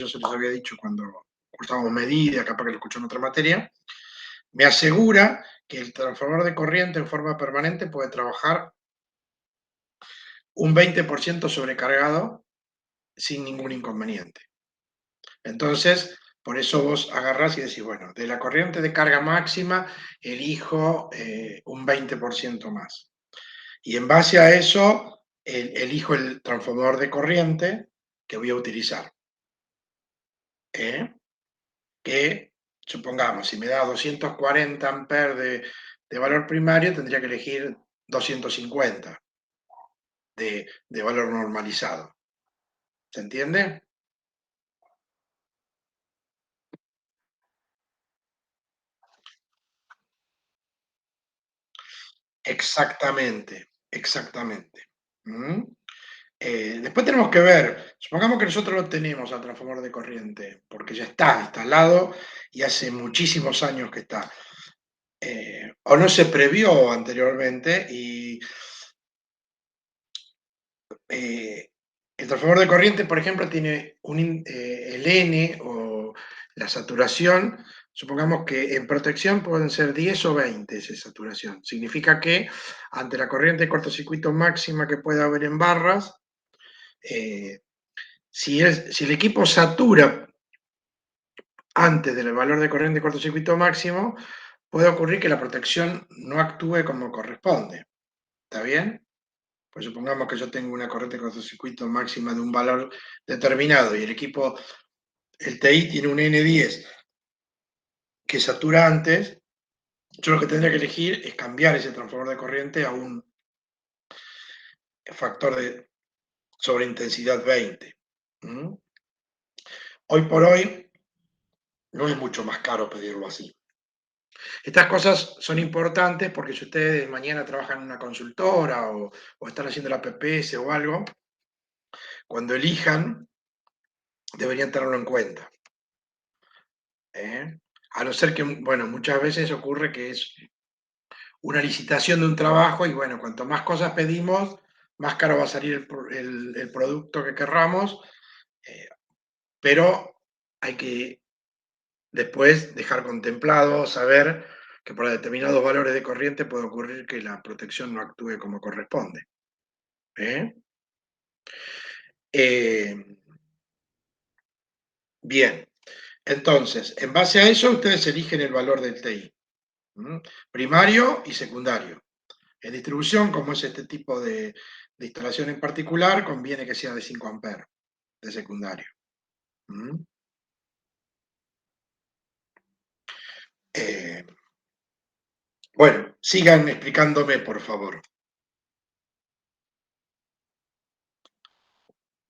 yo se los había dicho cuando cursábamos medida, capaz que lo escuchó en otra materia, me asegura que el transformador de corriente en forma permanente puede trabajar un 20% sobrecargado sin ningún inconveniente. Entonces, por eso vos agarrás y decís, bueno, de la corriente de carga máxima elijo un 20% más. Y en base a eso, elijo el transformador de corriente que voy a utilizar. ¿Eh? Que, supongamos, si me da 240 amperes de valor primario, tendría que elegir 250 de valor normalizado. ¿Se entiende? Exactamente, exactamente. ¿Mm? Después tenemos que ver, supongamos que nosotros lo tenemos al transformador de corriente, porque ya está instalado y hace muchísimos años que está. O no se previó anteriormente y eh, el transformador de corriente, por ejemplo, tiene el N o la saturación, supongamos que en protección pueden ser 10 o 20 esa saturación. Significa que ante la corriente de cortocircuito máxima que puede haber en barras, eh, si el equipo satura antes del valor de corriente de cortocircuito máximo, puede ocurrir que la protección no actúe como corresponde. ¿Está bien? Pues supongamos que yo tengo una corriente de cortocircuito máxima de un valor determinado y el equipo, el TI tiene un N10 que satura antes, yo lo que tendría que elegir es cambiar ese transformador de corriente a un factor de sobreintensidad 20. ¿Mm? Hoy por hoy no es mucho más caro pedirlo así. Estas cosas son importantes porque si ustedes mañana trabajan en una consultora o están haciendo la PPS o algo, cuando elijan, deberían tenerlo en cuenta. ¿Eh? A no ser que, bueno, muchas veces ocurre que es una licitación de un trabajo y, bueno, cuanto más cosas pedimos, más caro va a salir el producto que querramos, eh, pero hay que después dejar contemplado, saber que para determinados valores de corriente puede ocurrir que la protección no actúe como corresponde. ¿Eh? Eh, bien, entonces, en base a eso, ustedes eligen el valor del TI, primario y secundario. En distribución, como es este tipo de instalación en particular, conviene que sea de 5 amperes de secundario. ¿Mm? Eh, bueno, sigan explicándome, por favor.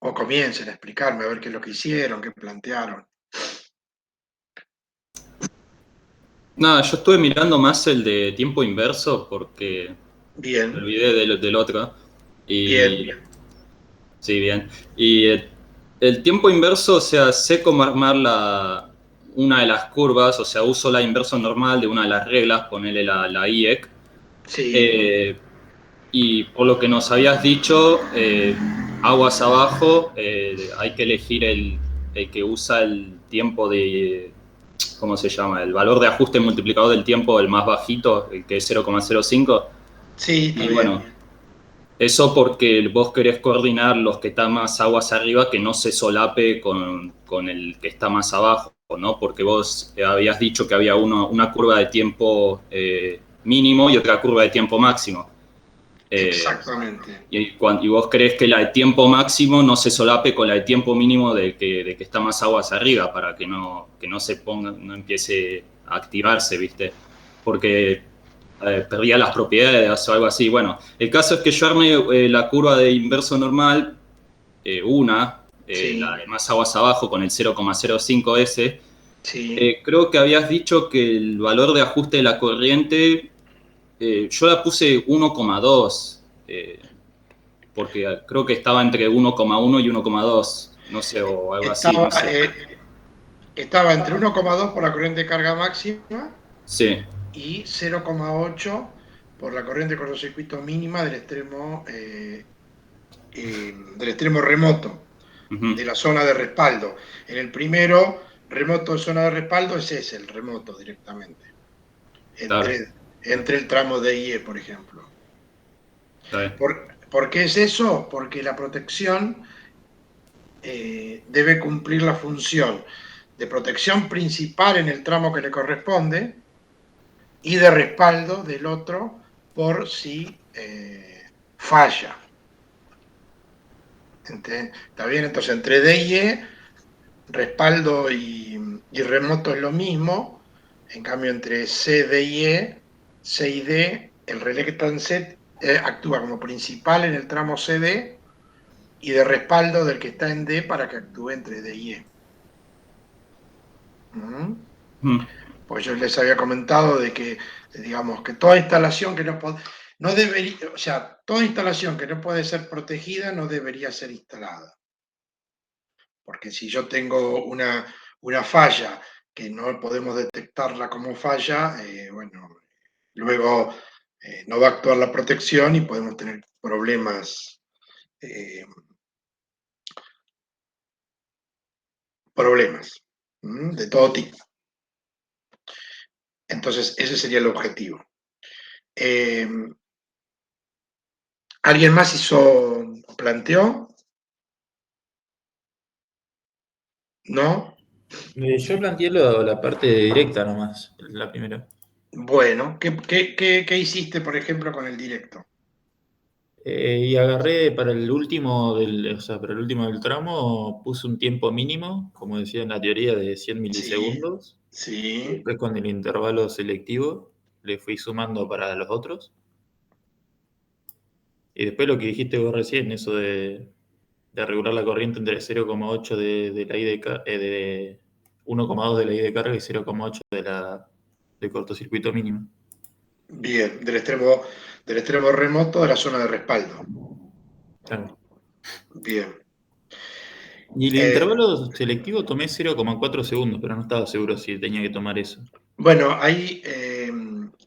O comiencen a explicarme a ver qué es lo que hicieron, qué plantearon. Nada, yo estuve mirando más el de tiempo inverso porque me Bien, olvidé del otro. bien, Y sí, bien. Y el tiempo inverso, o sea, sé cómo armar una de las curvas, o sea, uso la inverso normal de una de las reglas, ponerle la IEC. sí, Eh, y por lo que nos habías dicho, aguas abajo, hay que elegir el que usa el tiempo de, ¿cómo se llama? El valor de ajuste multiplicador del tiempo, el más bajito, el que es 0,05. sí, está Y bien. bueno, eso porque vos querés coordinar los que están más aguas arriba que no se solape con el que está más abajo, ¿no? Porque vos habías dicho que había una curva de tiempo mínimo y otra curva de tiempo máximo. Eh, Exactamente. y vos crees que la de tiempo máximo no se solape con la de tiempo mínimo de que está más aguas arriba para que no se ponga, no empiece a activarse, ¿viste? Porque perdía las propiedades o algo así. Bueno, el caso es que yo armé la curva de inverso normal, la Sí, de más aguas abajo con el 0,05S. sí. Creo que habías dicho que el valor de ajuste de la corriente, yo la puse 1,2. Porque creo que estaba entre 1,1 y 1,2, no sé, o algo así, Estaba, no sé. estaba entre 1,2 por la corriente de carga máxima Sí, y 0,8 por la corriente de cortocircuito mínima del extremo remoto. de la zona de respaldo. En el primero, remoto de zona de respaldo, es ese, el remoto directamente. Claro, Entre el tramo D y E, por ejemplo. está bien. ¿Por qué es eso? Porque la protección debe cumplir la función de protección principal en el tramo que le corresponde y de respaldo del otro por si falla. ¿Está bien? Entonces, entre D y E, respaldo y remoto es lo mismo. En cambio, entre C, D y E, C y D, el relé que está en C actúa como principal en el tramo CD y de respaldo del que está en D para que actúe entre D y E. ¿Mm? Mm, Pues yo les había comentado de que, digamos, que toda instalación que no debería, o sea, toda instalación que no puede ser protegida no debería ser instalada. Porque si yo tengo una falla que no podemos detectarla como falla, bueno, luego no va a actuar la protección y podemos tener eh, problemas de todo tipo. Entonces, ese sería el objetivo. Eh, ¿Alguien más planteó? ¿No? Yo planteé la parte directa nomás, la primera. Bueno, ¿qué hiciste, por ejemplo, con el directo? Y agarré para el último o sea, para el último del tramo, puse un tiempo mínimo, como decía en la teoría, de 100 Sí, milisegundos. Y sí, después con el intervalo selectivo le fui sumando para los otros. Y después lo que dijiste vos recién, eso de regular la corriente entre 0,8 de la I de 1,2 de la I de carga y 0,8 de cortocircuito mínimo. bien, del extremo remoto de la zona de respaldo. Claro. Bien. Y el Eh, intervalo selectivo tomé 0,4 segundos, pero no estaba seguro si tenía que tomar eso. bueno, ahí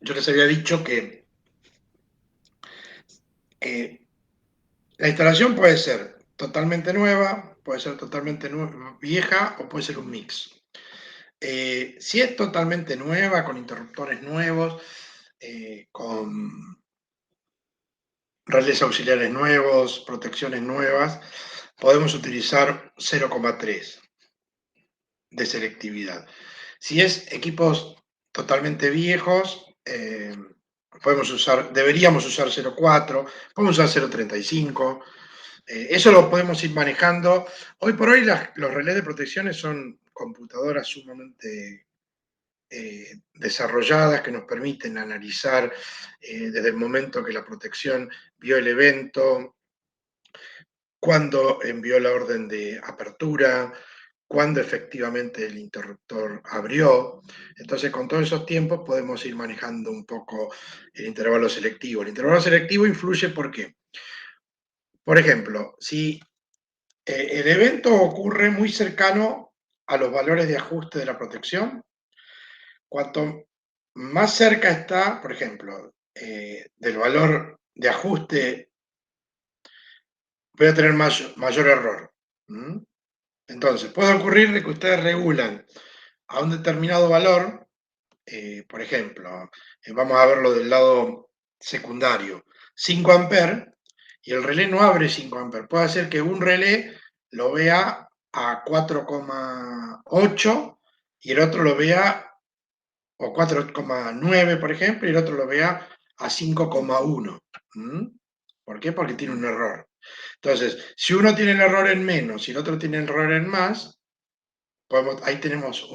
yo les había dicho que eh, la instalación puede ser totalmente nueva, puede ser totalmente vieja o puede ser un mix. Si es totalmente nueva, con interruptores nuevos, con relés auxiliares nuevos, protecciones nuevas, podemos utilizar 0,3 de selectividad. Si es equipos totalmente viejos, deberíamos usar 0,4, podemos usar 0,35. Eso lo podemos ir manejando. Hoy por hoy los relés de protecciones son computadoras sumamente desarrolladas que nos permiten analizar desde el momento que la protección vio el evento, cuándo envió la orden de apertura, cuándo efectivamente el interruptor abrió. Entonces, con todos esos tiempos podemos ir manejando un poco el intervalo selectivo. El intervalo selectivo influye porque, por ejemplo, si el evento ocurre muy cercano a los valores de ajuste de la protección, cuanto más cerca está, por ejemplo, del valor de ajuste, voy a tener mayor error. ¿Mm? Entonces, puede ocurrir de que ustedes regulan a un determinado valor, por ejemplo, vamos a verlo del lado secundario, 5 amperes, y el relé no abre 5 amperes. Puede ser que un relé lo vea a 4,8 y el otro lo vea, o 4,9 por ejemplo, y el otro lo vea a 5,1. ¿Mm? ¿Por qué? Porque tiene un error. Entonces, si uno tiene el error en menos y el otro tiene el error en más, ahí podemos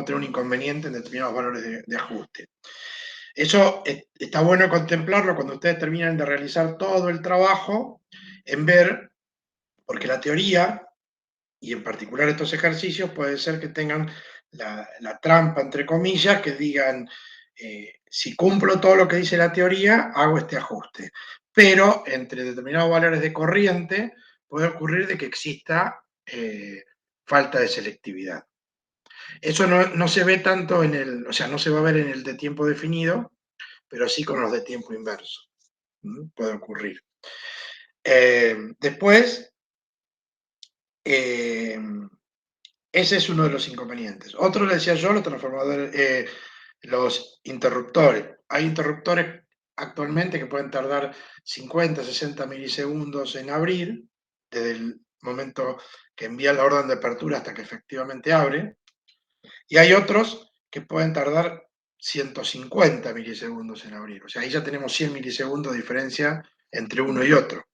tener un inconveniente en determinados valores de ajuste. Eso está bueno contemplarlo cuando ustedes terminan de realizar todo el trabajo, en ver, porque la teoría, y en particular estos ejercicios, puede ser que tengan la trampa, entre comillas, que digan, si cumplo todo lo que dice la teoría, hago este ajuste. Pero entre determinados valores de corriente puede ocurrir de que exista falta de selectividad. Eso no se ve tanto o sea, no se va a ver en el de tiempo definido, pero sí con los de tiempo inverso. Puede ocurrir. Después, Ese es uno de los inconvenientes. Otro, le decía yo, los transformadores, los interruptores. Hay interruptores actualmente que pueden tardar 50, 60 milisegundos en abrir, desde el momento que envía la orden de apertura hasta que efectivamente abre. Y hay otros que pueden tardar 150 milisegundos en abrir. O sea, ahí ya tenemos 100 milisegundos de diferencia entre uno y otro.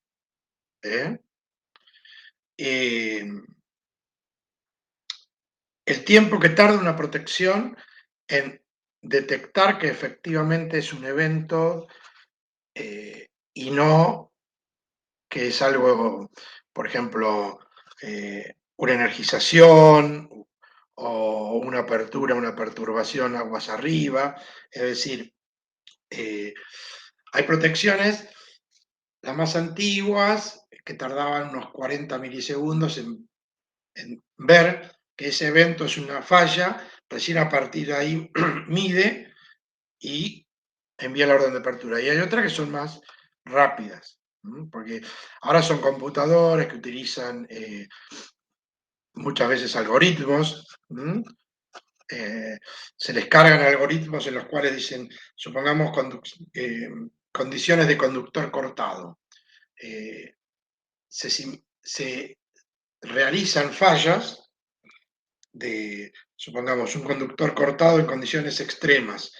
El tiempo que tarda una protección en detectar que efectivamente es un evento y no que es algo, por ejemplo, una energización o una apertura, una perturbación aguas arriba. Es decir, hay protecciones, las más antiguas, que tardaban unos 40 milisegundos en ver que ese evento es una falla, recién a partir de ahí mide y envía la orden de apertura. Y hay otras que son más rápidas, porque ahora son computadores que utilizan muchas veces algoritmos. Se les cargan algoritmos en los cuales dicen, supongamos, condiciones de conductor cortado. Se realizan fallas de, supongamos, un conductor cortado en condiciones extremas,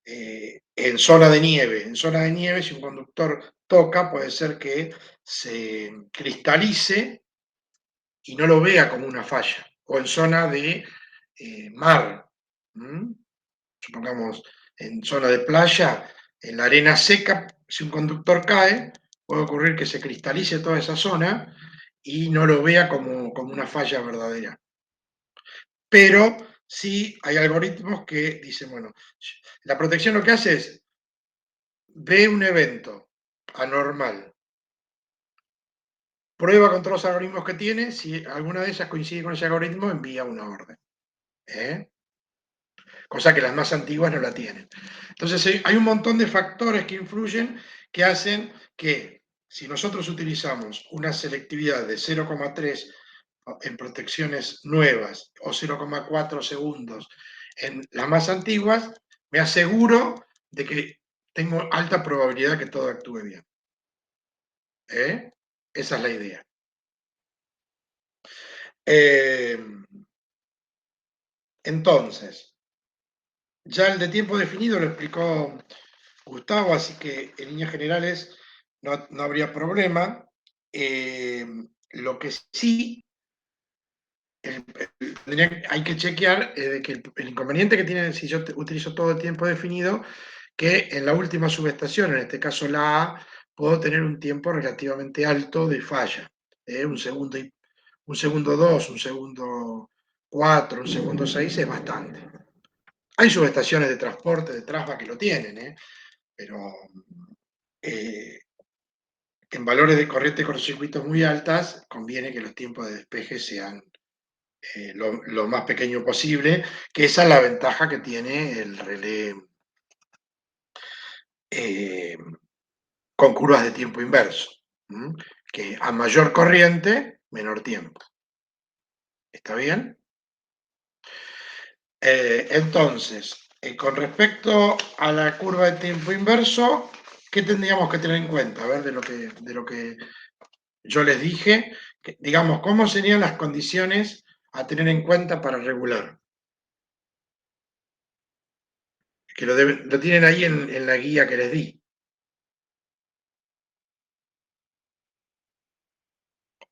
en zona de nieve. En zona de nieve, si un conductor toca, puede ser que se cristalice y no lo vea como una falla. O en zona de mar, supongamos, en zona de playa, en la arena seca, si un conductor cae, puede ocurrir que se cristalice toda esa zona y no lo vea como una falla verdadera. Pero sí hay algoritmos que dicen, bueno, la protección lo que hace es, ve un evento anormal, prueba con todos los algoritmos que tiene, si alguna de esas coincide con ese algoritmo, envía una orden. Cosa que las más antiguas no la tienen. Entonces hay un montón de factores que influyen que hacen que si nosotros utilizamos una selectividad de 0,3 en protecciones nuevas o 0,4 segundos en las más antiguas, me aseguro de que tengo alta probabilidad que todo actúe bien. Esa es la idea. Entonces, ya el de tiempo definido lo explicó Gustavo, así que en líneas generales no habría problema. Lo que sí hay que chequear que el inconveniente que tiene si yo utilizo todo el tiempo definido, que en la última subestación, en este caso la A, puedo tener un tiempo relativamente alto de falla. Un segundo 2, un segundo 4, un segundo 6 es bastante. Hay subestaciones de transporte de Trasva que lo tienen, pero en valores de corriente de cortocircuitos muy altas, conviene que los tiempos de despeje sean lo más pequeño posible, que esa es la ventaja que tiene el relé con curvas de tiempo inverso, que a mayor corriente, menor tiempo. ¿Está bien? Entonces, con respecto a la curva de tiempo inverso, ¿qué tendríamos que tener en cuenta? A ver, de lo que yo les dije, digamos, ¿cómo serían las condiciones a tener en cuenta para regular? Que lo tienen ahí en la guía que les di.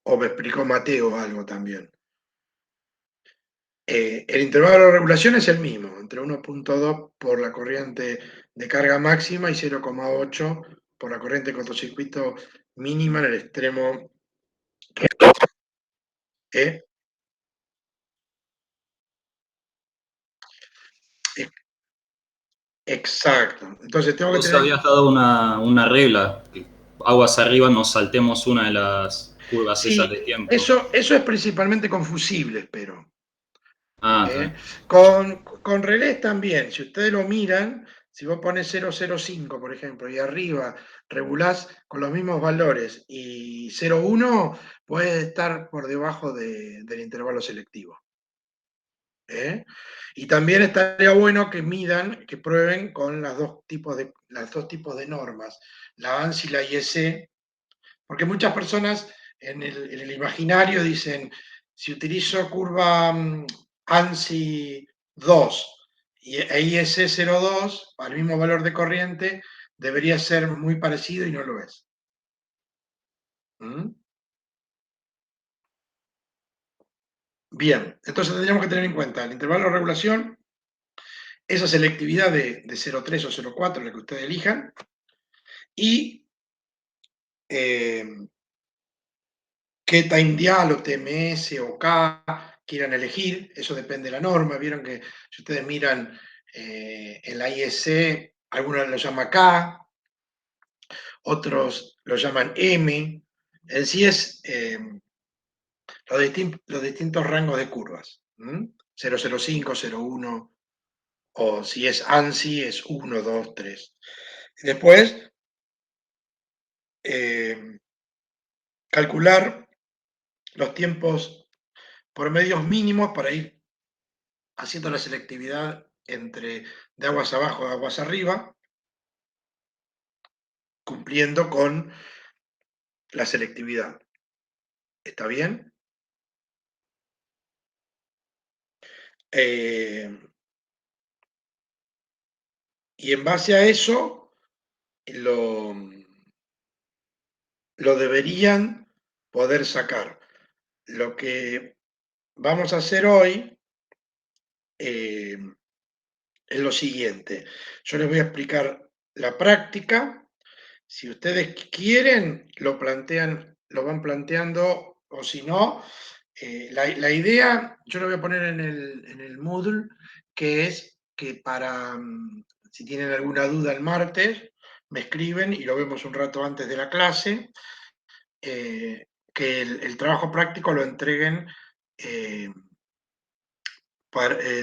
O me explicó Mateo algo también. El intervalo de regulación es el mismo, entre 1.2 por la corriente de carga máxima y 0,8 por la corriente de cortocircuito mínima en el extremo. Exacto. Entonces tengo que Vos tener. habías dado una regla, que aguas arriba nos saltemos una de las curvas esas Sí, de tiempo. eso es principalmente con fusibles, pero. Ah, está bien. Con relés también, si ustedes lo miran, Si vos pones 0,05, por ejemplo, y arriba regulás con los mismos valores y 0,1, puede estar por debajo del intervalo selectivo. ¿Eh? Y también estaría bueno que midan, que prueben con los dos tipos de normas, la ANSI y la IEC, porque muchas personas en el imaginario dicen, si utilizo curva ANSI 2 e IEC 0,2 al mismo valor de corriente, debería ser muy parecido y no lo es. ¿Mm? Bien, entonces tendríamos que tener en cuenta el intervalo de regulación, esa selectividad de 0,3 o 0,4, la que ustedes elijan, y qué time dial o TMS o K quieran elegir, eso depende de la norma. Vieron que si ustedes miran en la IEC, algunos lo llaman K, otros lo llaman M. En sí es los distintos rangos de curvas. 005, 01, o si es ANSI es 1, 2, 3. Después, calcular los tiempos promedios mínimos para ir haciendo la selectividad entre de aguas abajo a aguas arriba, cumpliendo con la selectividad. ¿Está bien? Y en base a eso, lo, lo deberían poder sacar. Lo que vamos a hacer hoy es lo siguiente. Yo les voy a explicar la práctica. Si ustedes quieren, lo plantean, lo van planteando, o si no, la idea, yo lo voy a poner en el Moodle, que es que si tienen alguna duda el martes, me escriben y lo vemos un rato antes de la clase, que el trabajo práctico lo entreguen eh,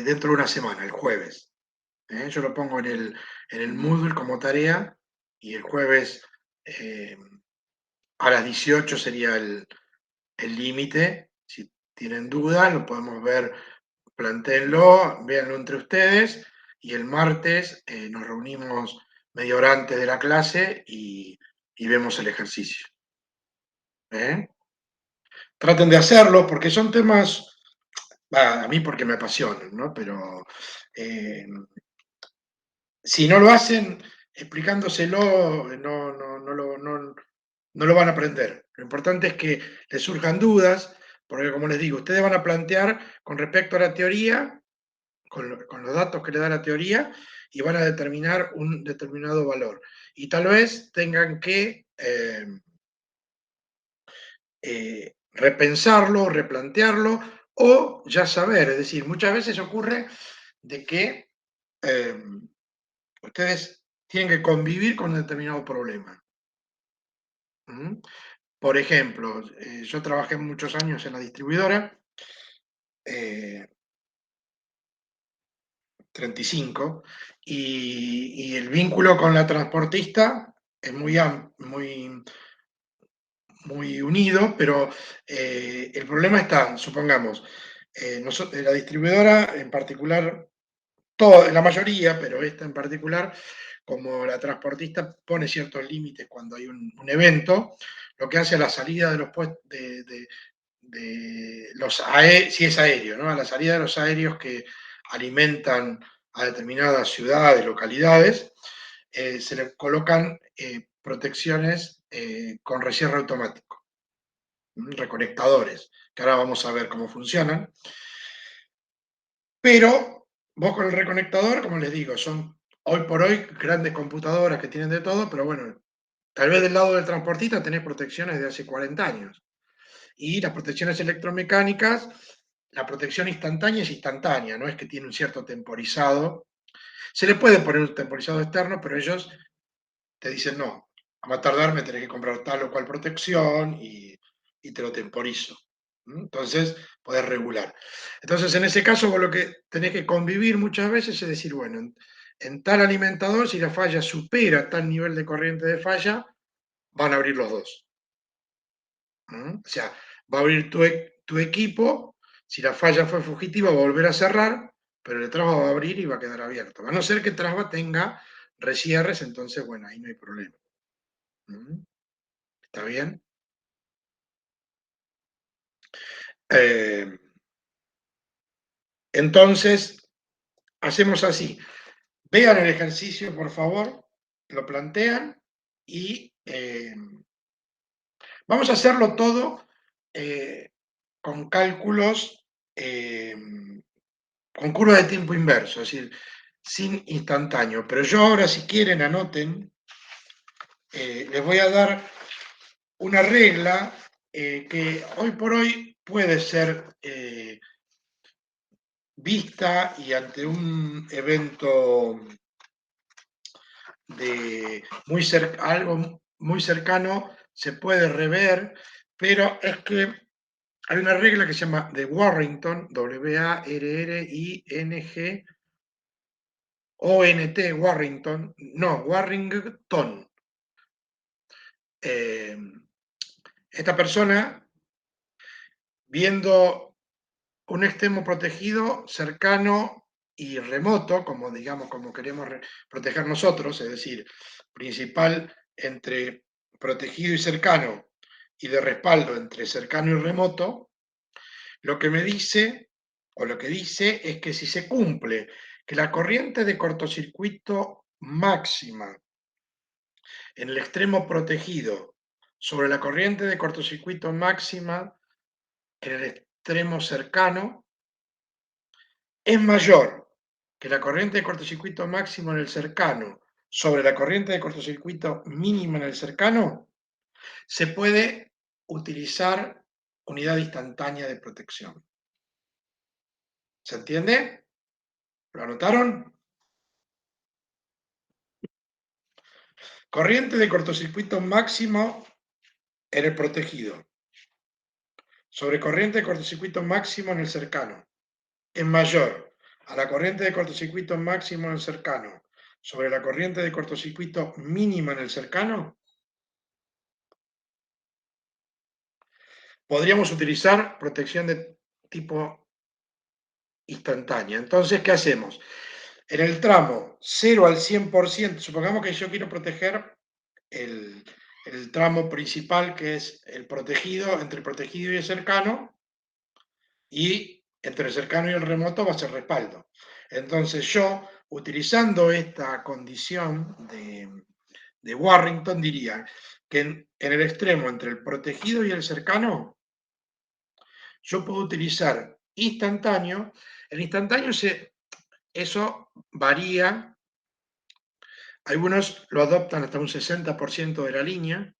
dentro de una semana, el jueves. Yo lo pongo en el Moodle como tarea y el jueves a las 18 sería el límite. Si tienen dudas, lo podemos ver, plantéenlo, véanlo entre ustedes y el martes nos reunimos media hora antes de la clase y vemos el ejercicio. ¿Eh? Traten de hacerlo porque son temas, a mí porque me apasionan, ¿no? Pero si no lo hacen explicándoselo, no lo van a aprender. Lo importante es que les surjan dudas, porque como les digo, ustedes van a plantear con respecto a la teoría, con los datos que le da la teoría, y van a determinar un determinado valor. Y tal vez tengan que repensarlo, replantearlo, o ya saber. Es decir, muchas veces ocurre de que ustedes tienen que convivir con un determinado problema. Por ejemplo, yo trabajé muchos años en la distribuidora, 35, y el vínculo con la transportista es muy unido, pero el problema está, supongamos, la distribuidora en particular, la mayoría, pero esta en particular, como la transportista pone ciertos límites cuando hay un evento, lo que hace a la salida de los puestos si es aéreo, ¿no? A la salida de los aéreos que alimentan a determinadas ciudades, localidades, se le colocan protecciones con recierre automático, reconectadores, que ahora vamos a ver cómo funcionan. Pero vos con el reconectador, como les digo, son hoy por hoy grandes computadoras que tienen de todo, pero bueno, tal vez del lado del transportista tenés protecciones de hace 40 años. Y las protecciones electromecánicas, la protección instantánea es instantánea, no es que tiene un cierto temporizado. Se le puede poner un temporizado externo, pero ellos te dicen, no, a más tardar me tenés que comprar tal o cual protección y te lo temporizo. Entonces, podés regular. Entonces, en ese caso, vos lo que tenés que convivir muchas veces es decir, bueno, en tal alimentador, si la falla supera tal nivel de corriente de falla, van a abrir los dos. O sea, va a abrir tu equipo, si la falla fue fugitiva va a volver a cerrar, pero el Trasva va a abrir y va a quedar abierto. A no ser que Trasva tenga recierres, entonces, bueno, ahí no hay problema. ¿Está bien? Entonces, hacemos así. Vean el ejercicio, por favor, lo plantean y vamos a hacerlo todo con cálculos, con curva de tiempo inverso, es decir, sin instantáneo. Pero yo ahora, si quieren, anoten, les voy a dar una regla que hoy por hoy puede ser vista y ante un evento de algo muy cercano se puede rever, pero es que hay una regla que se llama de Warrington, W-A-R-R-I-N-G-O-N-T, Warrington, no, Warrington. Esta persona, viendo un extremo protegido cercano y remoto, como digamos, como queremos proteger nosotros, es decir, principal entre protegido y cercano y de respaldo entre cercano y remoto, lo que me dice, o lo que dice, es que si se cumple que la corriente de cortocircuito máxima en el extremo protegido sobre la corriente de cortocircuito máxima en el extremo cercano es mayor que la corriente de cortocircuito máximo en el cercano sobre la corriente de cortocircuito mínima en el cercano, se puede utilizar unidad instantánea de protección. ¿Se entiende? ¿Lo anotaron? Corriente de cortocircuito máximo en el protegido sobre corriente de cortocircuito máximo en el cercano es mayor a la corriente de cortocircuito máximo en el cercano sobre la corriente de cortocircuito mínima en el cercano, podríamos utilizar protección de tipo instantánea. Entonces, ¿qué hacemos? En el tramo 0 al 100%, supongamos que yo quiero proteger el tramo principal, que es el protegido, entre el protegido y el cercano, y entre el cercano y el remoto va a ser respaldo. Entonces yo, utilizando esta condición de Warrington, diría que en el extremo entre el protegido y el cercano, yo puedo utilizar instantáneo. El instantáneo, eso varía. Algunos lo adoptan hasta un 60% de la línea,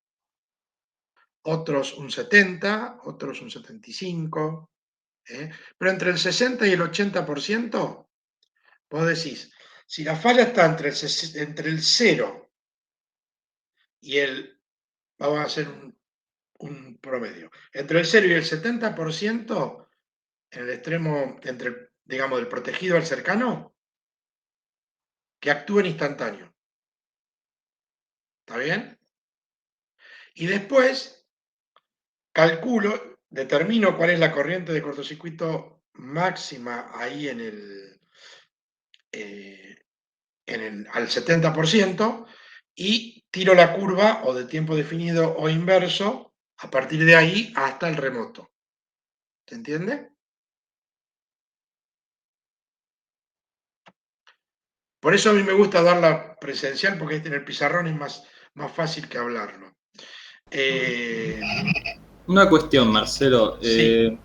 otros un 70%, otros un 75%. Pero entre el 60 y el 80%, vos decís, si la falla está entre el 0 y vamos a hacer un promedio, entre el 0 y el 70%, en el extremo, digamos, del protegido al cercano, que actúen instantáneo. ¿Está bien? Y después calculo, determino cuál es la corriente de cortocircuito máxima ahí al 70%, y tiro la curva o de tiempo definido o inverso a partir de ahí hasta el remoto. ¿Se entiende? Por eso a mí me gusta darla presencial, porque en el pizarrón es más fácil que hablarlo. Una cuestión, Marcelo. Sí.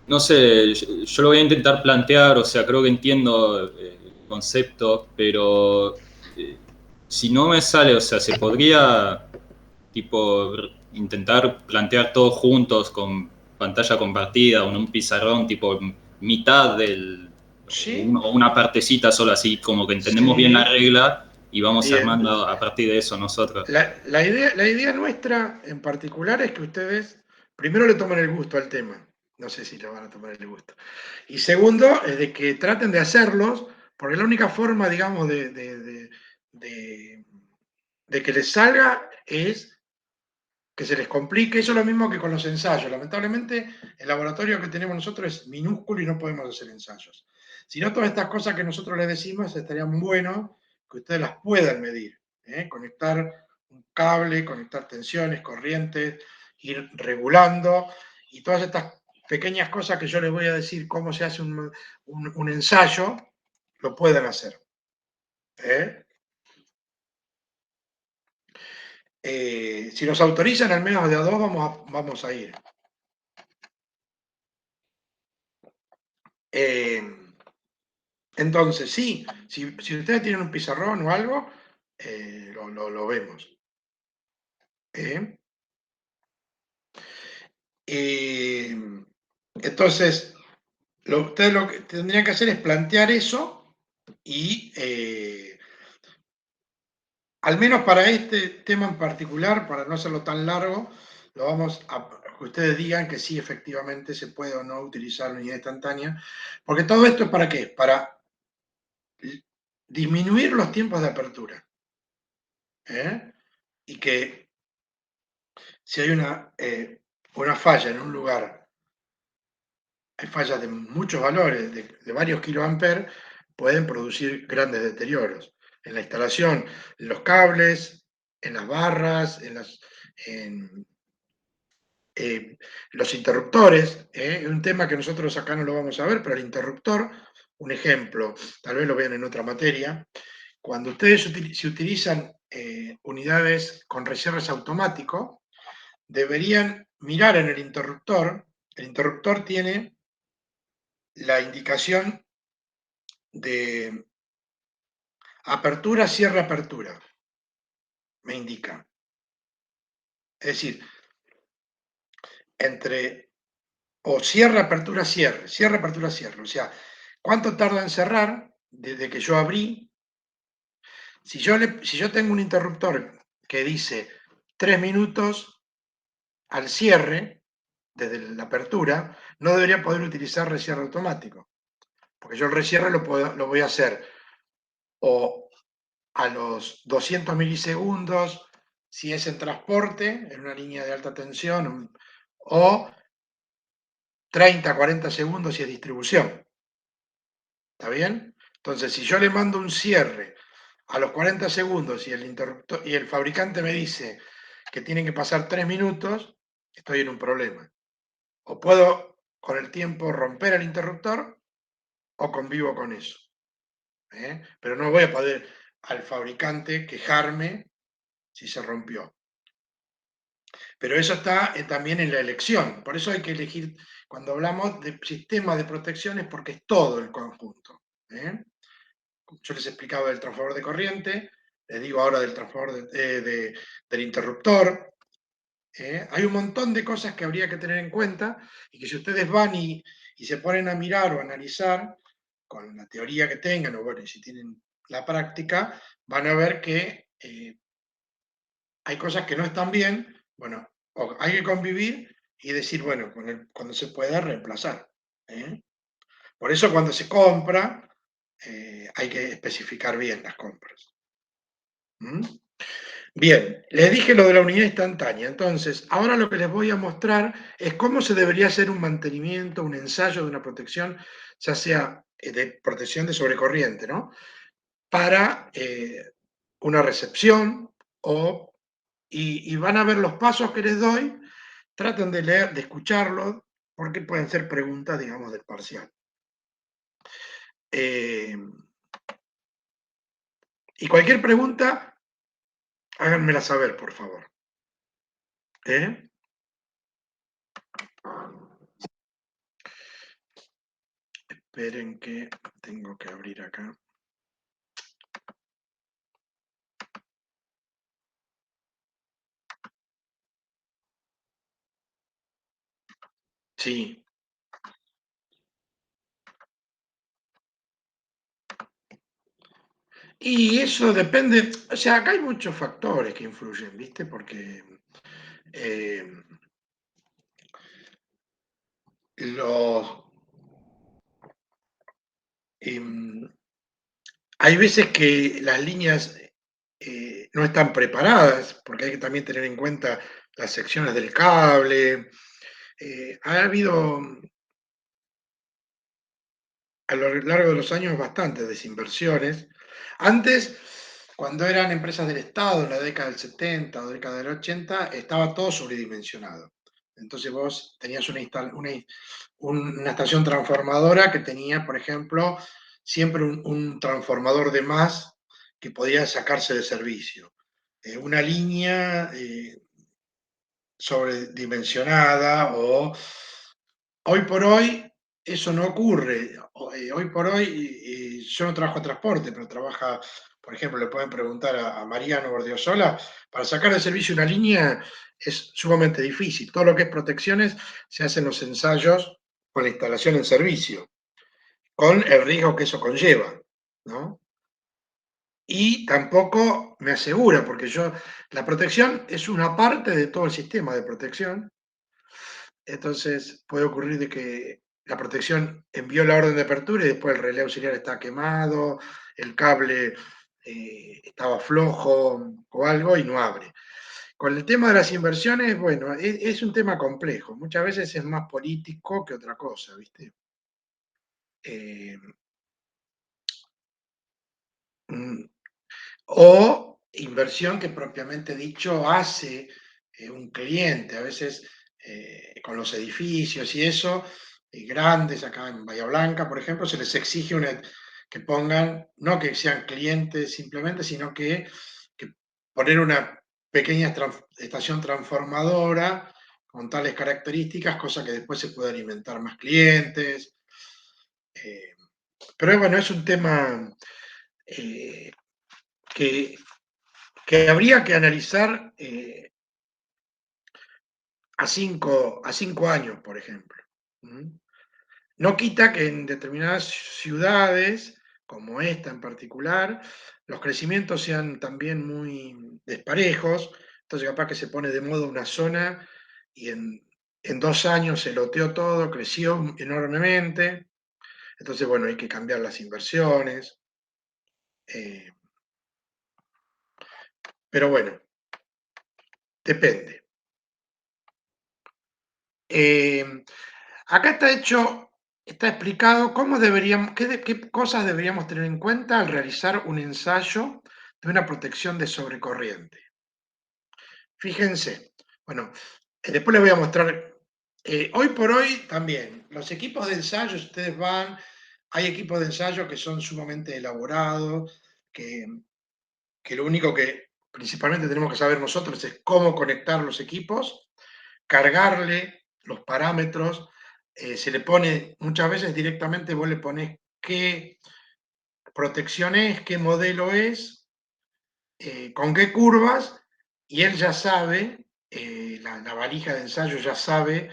No sé, yo lo voy a intentar plantear, o sea, creo que entiendo el concepto, pero si no me sale, o sea, se podría tipo intentar plantear todos juntos con pantalla compartida o en un pizarrón, tipo mitad Sí. o una partecita solo, así como que entendemos bien la Sí. regla y vamos Bien. armando a partir de eso nosotros. La idea nuestra en particular es que ustedes primero le tomen el gusto al tema. No sé si le van a tomar el gusto. Y segundo, es de que traten de hacerlos, porque la única forma, digamos, de que les salga es que se les complique. Eso es lo mismo que con los ensayos. Lamentablemente, el laboratorio que tenemos nosotros es minúsculo y no podemos hacer ensayos. Si no, todas estas cosas que nosotros les decimos estarían bueno que ustedes las puedan medir. Conectar un cable, conectar tensiones, corrientes, ir regulando y todas estas pequeñas cosas que yo les voy a decir cómo se hace un ensayo, lo pueden hacer. Si nos autorizan al menos de a dos, vamos a ir. Entonces, sí, si ustedes tienen un pizarrón o algo, lo vemos. Entonces, ustedes lo que tendrían que hacer es plantear eso y, al menos para este tema en particular, para no hacerlo tan largo, lo vamos a que ustedes digan que sí, efectivamente, se puede o no utilizar unidad instantánea, porque todo esto es para qué, para disminuir los tiempos de apertura. Y que si hay una falla en un lugar, hay fallas de muchos valores, de varios kiloamperes, pueden producir grandes deterioros en la instalación, en los cables, en las barras, en los interruptores. Es un tema que nosotros acá no lo vamos a ver, pero el interruptor, un ejemplo, tal vez lo vean en otra materia, cuando ustedes si utilizan unidades con recierres automáticos, deberían mirar en el interruptor tiene la indicación de apertura, cierre, apertura, me indica. Es decir, entre o cierre, apertura, cierre, cierre, apertura, cierre. O sea, ¿cuánto tarda en cerrar desde que yo abrí? Si yo tengo un interruptor que dice 3 minutos al cierre, desde la apertura, no debería poder utilizar recierre automático, porque yo el recierre lo voy a hacer o a los 200 milisegundos si es en transporte, en una línea de alta tensión, o 30, 40 segundos si es distribución. ¿Está bien? Entonces, si yo le mando un cierre a los 40 segundos y el interruptor y el fabricante me dice que tienen que pasar 3 minutos, estoy en un problema. O puedo con el tiempo romper el interruptor o convivo con eso. Pero no voy a poder al fabricante quejarme si se rompió. Pero eso está también en la elección. Por eso hay que elegir, cuando hablamos de sistema de protecciones, porque es todo el conjunto. Yo les explicaba del transformador de corriente, les digo ahora del transformador del interruptor. Hay un montón de cosas que habría que tener en cuenta y que si ustedes van y se ponen a mirar o analizar con la teoría que tengan, o bueno, si tienen la práctica, van a ver que hay cosas que no están bien, bueno, hay que convivir y decir, bueno, cuando se pueda reemplazar. Por eso cuando se compra, hay que especificar bien las compras. ¿Mm? Bien, les dije lo de la unidad instantánea, entonces ahora lo que les voy a mostrar es cómo se debería hacer un mantenimiento, un ensayo de una protección, ya sea de protección de sobrecorriente, ¿no? Para una recepción y van a ver los pasos que les doy, traten de leer, de escucharlos, porque pueden ser preguntas, digamos, del parcial. Y cualquier pregunta, háganmela saber, por favor. Esperen que tengo que abrir acá. Sí. Y eso depende, o sea, acá hay muchos factores que influyen, ¿viste? Porque los, em, Hay veces que las líneas no están preparadas, porque hay que también tener en cuenta las secciones del cable. Ha habido a lo largo de los años bastantes desinversiones. Antes, cuando eran empresas del Estado, en la década del 70 o década del 80, estaba todo sobredimensionado. Entonces vos tenías una estación transformadora que tenía, por ejemplo, siempre un transformador de más que podía sacarse de servicio. Una línea sobredimensionada o hoy por hoy eso no ocurre. Hoy por hoy yo no trabajo en transporte, pero trabaja, por ejemplo, le pueden preguntar a Mariano Gordiosola, para sacar de servicio una línea es sumamente difícil. Todo lo que es protecciones se hacen los ensayos con la instalación en servicio, con el riesgo que eso conlleva, ¿no? Y tampoco me asegura, porque la protección es una parte de todo el sistema de protección. Entonces puede ocurrir de que la protección envió la orden de apertura y después el relé auxiliar está quemado, el cable estaba flojo o algo y no abre. Con el tema de las inversiones, bueno, es un tema complejo. Muchas veces es más político que otra cosa, ¿viste? Eh, mm, o inversión que propiamente dicho hace un cliente, a veces con los edificios y eso, grandes, acá en Bahía Blanca, por ejemplo, se les exige que pongan, no que sean clientes simplemente, sino que poner una pequeña estación transformadora con tales características, cosa que después se puede alimentar más clientes. eh, pero bueno, es un tema eh, que habría que analizar a cinco años, por ejemplo. No quita que en determinadas ciudades, como esta en particular, los crecimientos sean también muy desparejos, entonces capaz que se pone de moda una zona y en 2 años se loteó todo, creció enormemente, entonces bueno, hay que cambiar las inversiones, eh, pero bueno, depende. Eh, Acá está explicado qué cosas deberíamos tener en cuenta al realizar un ensayo de una protección de sobrecorriente. Fíjense, bueno, después les voy a mostrar, hoy por hoy también, los equipos de ensayo, si ustedes van, hay equipos de ensayo que son sumamente elaborados, que lo único que principalmente tenemos que saber nosotros es cómo conectar los equipos, cargarle los parámetros, se le pone, muchas veces directamente vos le pones qué protección es, qué modelo es, con qué curvas, y él ya sabe, la valija de ensayo ya sabe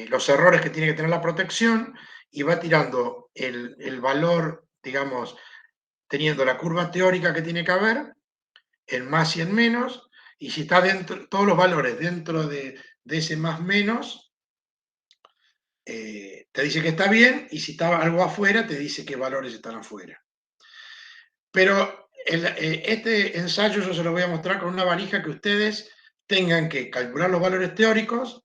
los errores que tiene que tener la protección y va tirando el valor, digamos, teniendo la curva teórica que tiene que haber, en más y en menos, y si está dentro, todos los valores dentro de ese más menos, te dice que está bien, y si está algo afuera, te dice qué valores están afuera. Pero este ensayo yo se lo voy a mostrar con una valija que ustedes tengan que calcular los valores teóricos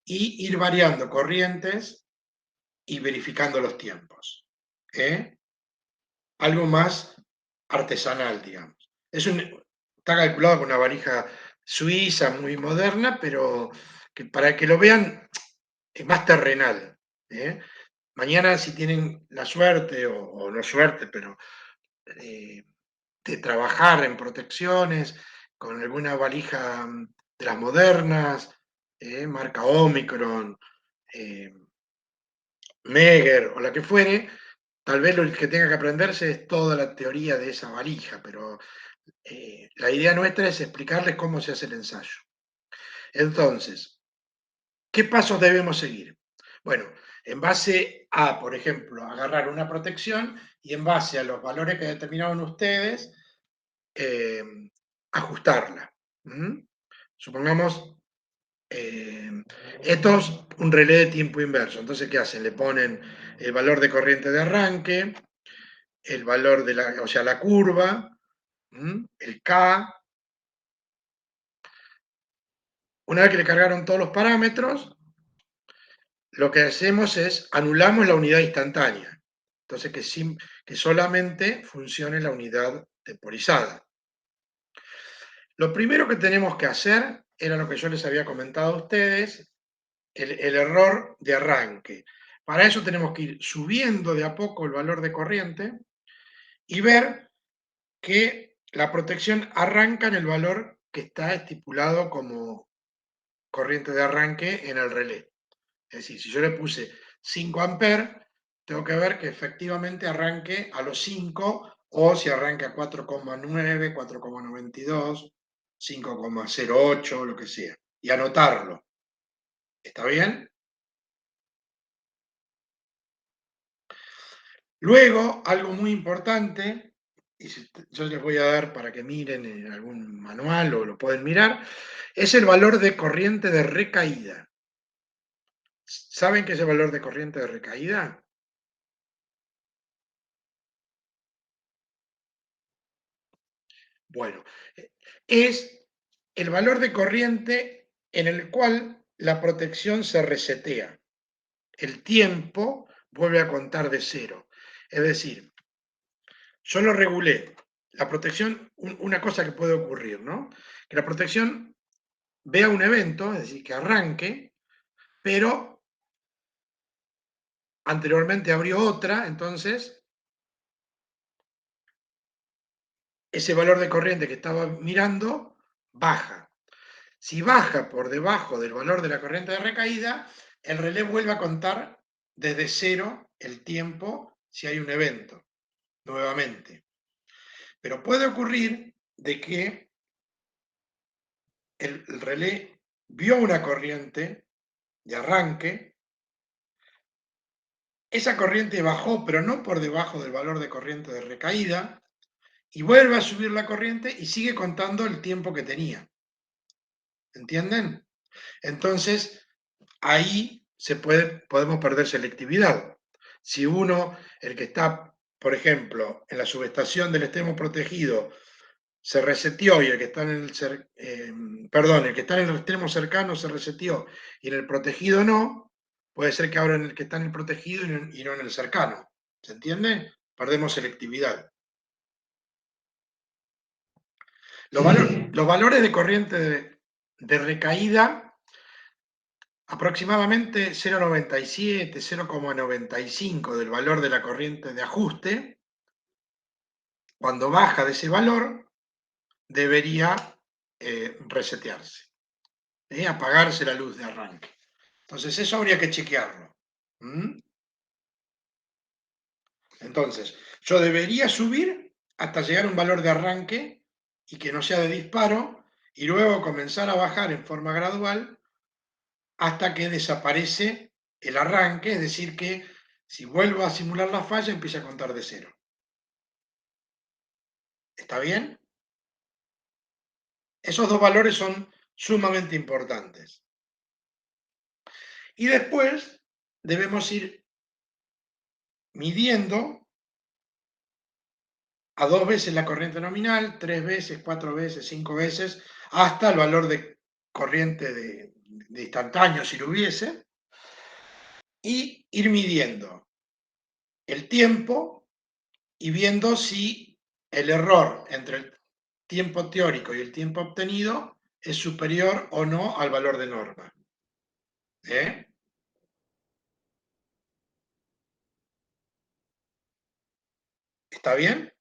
y ir variando corrientes y verificando los tiempos. Algo más artesanal, digamos. Está calculado con una valija suiza muy moderna, pero que para que lo vean es más terrenal. ¿eh? Mañana, si tienen la suerte, o no suerte, pero de trabajar en protecciones con alguna valija de las modernas, marca Omicron, eh, Meger o la que fuere, tal vez lo que tenga que aprenderse es toda la teoría de esa valija, pero la idea nuestra es explicarles cómo se hace el ensayo. Entonces, ¿qué pasos debemos seguir? Bueno, en base a, por ejemplo, agarrar una protección y en base a los valores que determinaron ustedes, eh, ajustarla. Supongamos, esto es un relé de tiempo inverso. Entonces, ¿qué hacen? Le ponen el valor de corriente de arranque, el valor de o sea, la curva, el K. Una vez que le cargaron todos los parámetros, lo que hacemos es anulamos la unidad instantánea. Entonces, que solamente funcione la unidad temporizada. Lo primero que tenemos que hacer era lo que yo les había comentado a ustedes, el error de arranque. Para eso tenemos que ir subiendo de a poco el valor de corriente y ver que la protección arranca en el valor que está estipulado como corriente de arranque en el relé. Es decir, si yo le puse 5 amperes, tengo que ver que efectivamente arranque a los 5 o si arranca a 4,9, 4,92, 5,08, lo que sea. Y anotarlo. ¿Está bien? Luego, algo muy importante, y yo les voy a dar para que miren en algún manual o lo pueden mirar, es el valor de corriente de recaída. ¿Saben qué es el valor de corriente de recaída? Bueno, es el valor de corriente en el cual la protección se resetea. El tiempo vuelve a contar de cero. Es decir, yo lo regulé. La protección, una cosa que puede ocurrir, ¿no? Que la protección vea un evento, es decir, que arranque, pero anteriormente abrió otra, entonces ese valor de corriente que estaba mirando baja. Si baja por debajo del valor de la corriente de recaída, el relé vuelve a contar desde cero el tiempo si hay un evento, nuevamente. Pero puede ocurrir de que el relé vio una corriente de arranque, esa corriente bajó, pero no por debajo del valor de corriente de recaída, y vuelve a subir la corriente y sigue contando el tiempo que tenía. ¿Entienden? Entonces, ahí podemos perder selectividad. Si el que está, por ejemplo, en la subestación del extremo protegido, se reseteó y el que está en el el que está en el extremo cercano se reseteó y en el protegido no, puede ser que ahora en el que está en el protegido y no en el cercano. ¿Se entiende? Perdemos selectividad. Los valores de corriente de recaída aproximadamente 0,97, 0,95 del valor de la corriente de ajuste. Cuando baja de ese valor, debería resetearse, apagarse la luz de arranque. Entonces, eso habría que chequearlo. Entonces, yo debería subir hasta llegar a un valor de arranque y que no sea de disparo, y luego comenzar a bajar en forma gradual hasta que desaparece el arranque, es decir, que si vuelvo a simular la falla, empieza a contar de cero. ¿Está bien? Esos dos valores son sumamente importantes. Y después debemos ir midiendo a 2 veces la corriente nominal, 3 veces, 4 veces, 5 veces, hasta el valor de corriente de instantáneo, si lo hubiese, y ir midiendo el tiempo y viendo si el error entre el tiempo teórico y el tiempo obtenido es superior o no al valor de norma. ¿Está bien?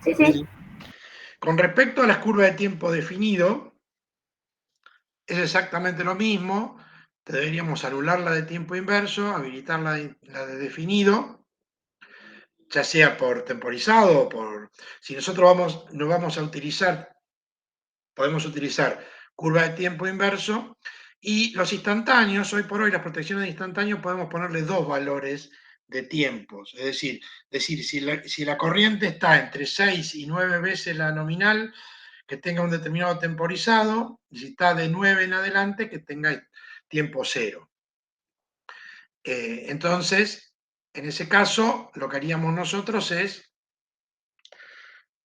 Sí. Con respecto a las curvas de tiempo definido, es exactamente lo mismo. Deberíamos anular la de tiempo inverso, habilitar la de definido, ya sea por temporizado o por... Si nosotros no vamos a utilizar, podemos utilizar curva de tiempo inverso y los instantáneos, hoy por hoy las protecciones de instantáneos podemos ponerle dos valores de tiempos, es decir si la corriente está entre 6 y 9 veces la nominal, que tenga un determinado temporizado, y si está de 9 en adelante, que tenga tiempo cero. Entonces, En ese caso, lo que haríamos nosotros es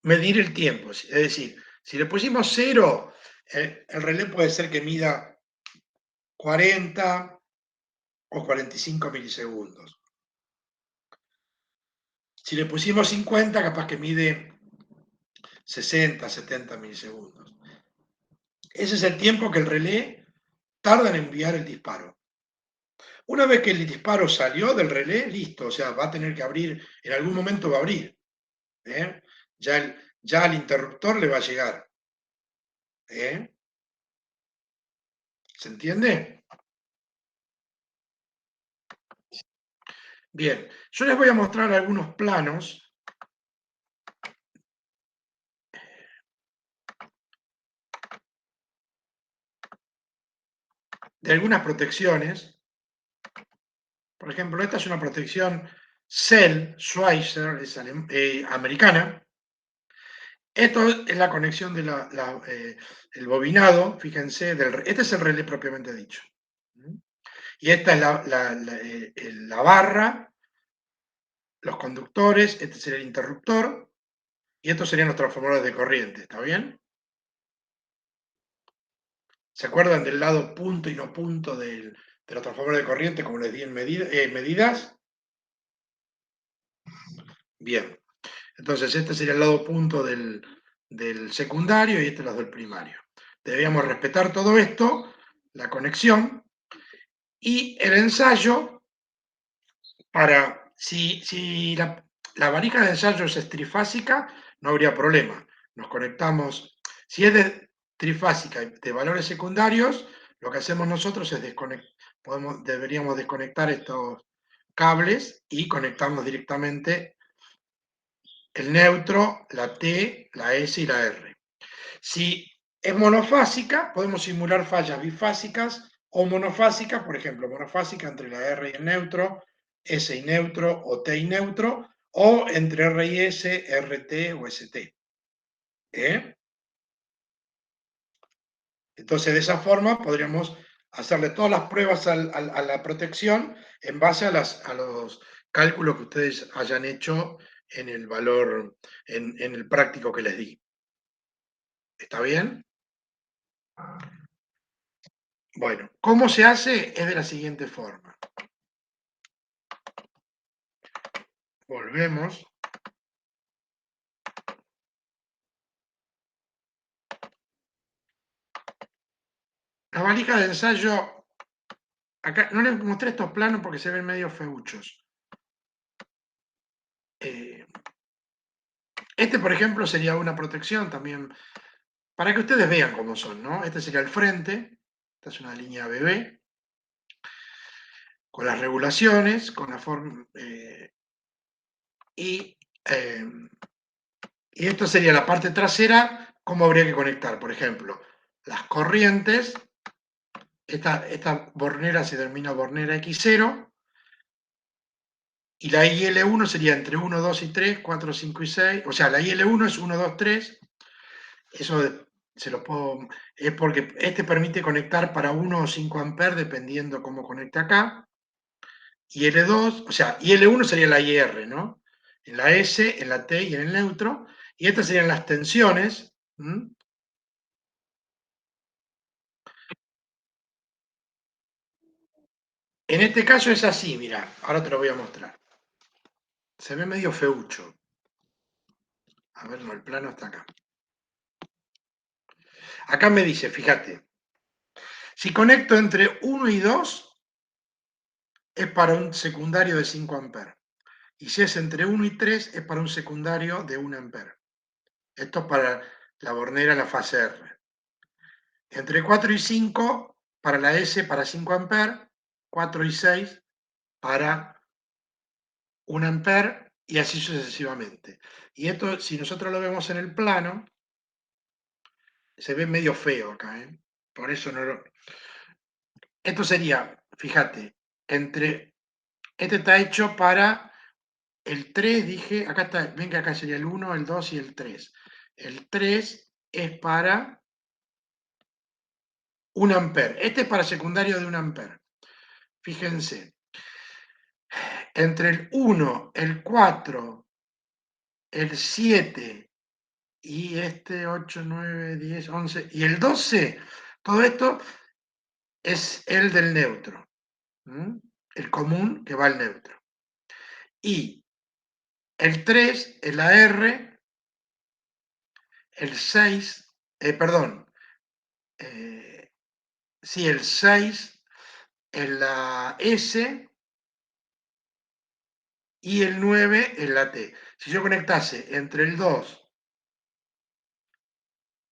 medir el tiempo. Es decir, si le pusimos 0, el relé puede ser que mida 40 o 45 milisegundos. Si le pusimos 50, capaz que mide 60, 70 milisegundos. Ese es el tiempo que el relé tarda en enviar el disparo. Una vez que el disparo salió del relé, listo, o sea, va a tener que abrir, en algún momento va a abrir. ¿Eh? Ya al interruptor le va a llegar. ¿Eh? ¿Se entiende? Bien, yo les voy a mostrar algunos planos de algunas protecciones. Por ejemplo, esta es una protección Zell, Schweizer, es americana. Esto es la conexión del el bobinado, fíjense, este es el relé propiamente dicho. Y esta es la barra, los conductores, este sería el interruptor, y estos serían los transformadores de corriente, ¿está bien? ¿Se acuerdan del lado punto y no punto de los transformadores de corriente, como les di en medidas? Bien. Entonces, este sería el lado punto del secundario y este el lado del primario. Debíamos respetar todo esto, la conexión, y el ensayo para, si la varija de ensayo es trifásica, no habría problema. Nos conectamos, si es trifásica de valores secundarios, lo que hacemos nosotros es deberíamos desconectar estos cables y conectarnos directamente el neutro, la T, la S y la R. Si es monofásica, podemos simular fallas bifásicas o monofásicas, por ejemplo, monofásica entre la R y el neutro, S y neutro o T y neutro, o entre R y S, RT o ST. Entonces, de esa forma podríamos hacerle todas las pruebas a la protección en base a los cálculos que ustedes hayan hecho en el valor, en el práctico que les di. ¿Está bien? Bueno, ¿cómo se hace? Es de la siguiente forma. Volvemos. La valija de ensayo, acá no les mostré estos planos porque se ven medio feuchos. Este, por ejemplo, sería una protección también, para que ustedes vean cómo son, ¿no? Este sería el frente, esta es una línea BB, con las regulaciones, con la forma, y esto sería la parte trasera, cómo habría que conectar, por ejemplo, las corrientes, esta bornera se denomina bornera X0, y la IL1 sería entre 1, 2 y 3, 4, 5 y 6, o sea, la IL1 es 1, 2, 3, eso se lo puedo, es porque este permite conectar para 1 o 5 amperes, dependiendo cómo conecte acá, y L2, o sea, IL1 sería la IR, ¿no? En la S, en la T y en el neutro, y estas serían las tensiones. En este caso es así, mira, ahora te lo voy a mostrar. Se ve medio feucho. A ver, no, el plano está acá. Acá me dice, fíjate, si conecto entre 1 y 2, es para un secundario de 5 amperes. Y si es entre 1 y 3, es para un secundario de 1 ampere. Esto es para la bornera, la fase R. Entre 4 y 5, para la S, para 5 amperes. 4 y 6, para 1 ampere, y así sucesivamente. Y esto, si nosotros lo vemos en el plano, se ve medio feo acá, ¿eh? Por eso no lo... Esto sería, fíjate, este está hecho para el 3, dije, acá está, ven que acá sería el 1, el 2 y el 3. El 3 es para 1 ampere. Este es para secundario de 1 ampere. Fíjense. entre el 1, el 4, el 7 y este 8, 9, 10, 11 y el 12, todo esto es el del neutro, el común que va al neutro. Y el 3 es la R, el 6, sí, el 6 es la S y el 9 es la T. Si yo conectase entre el 2,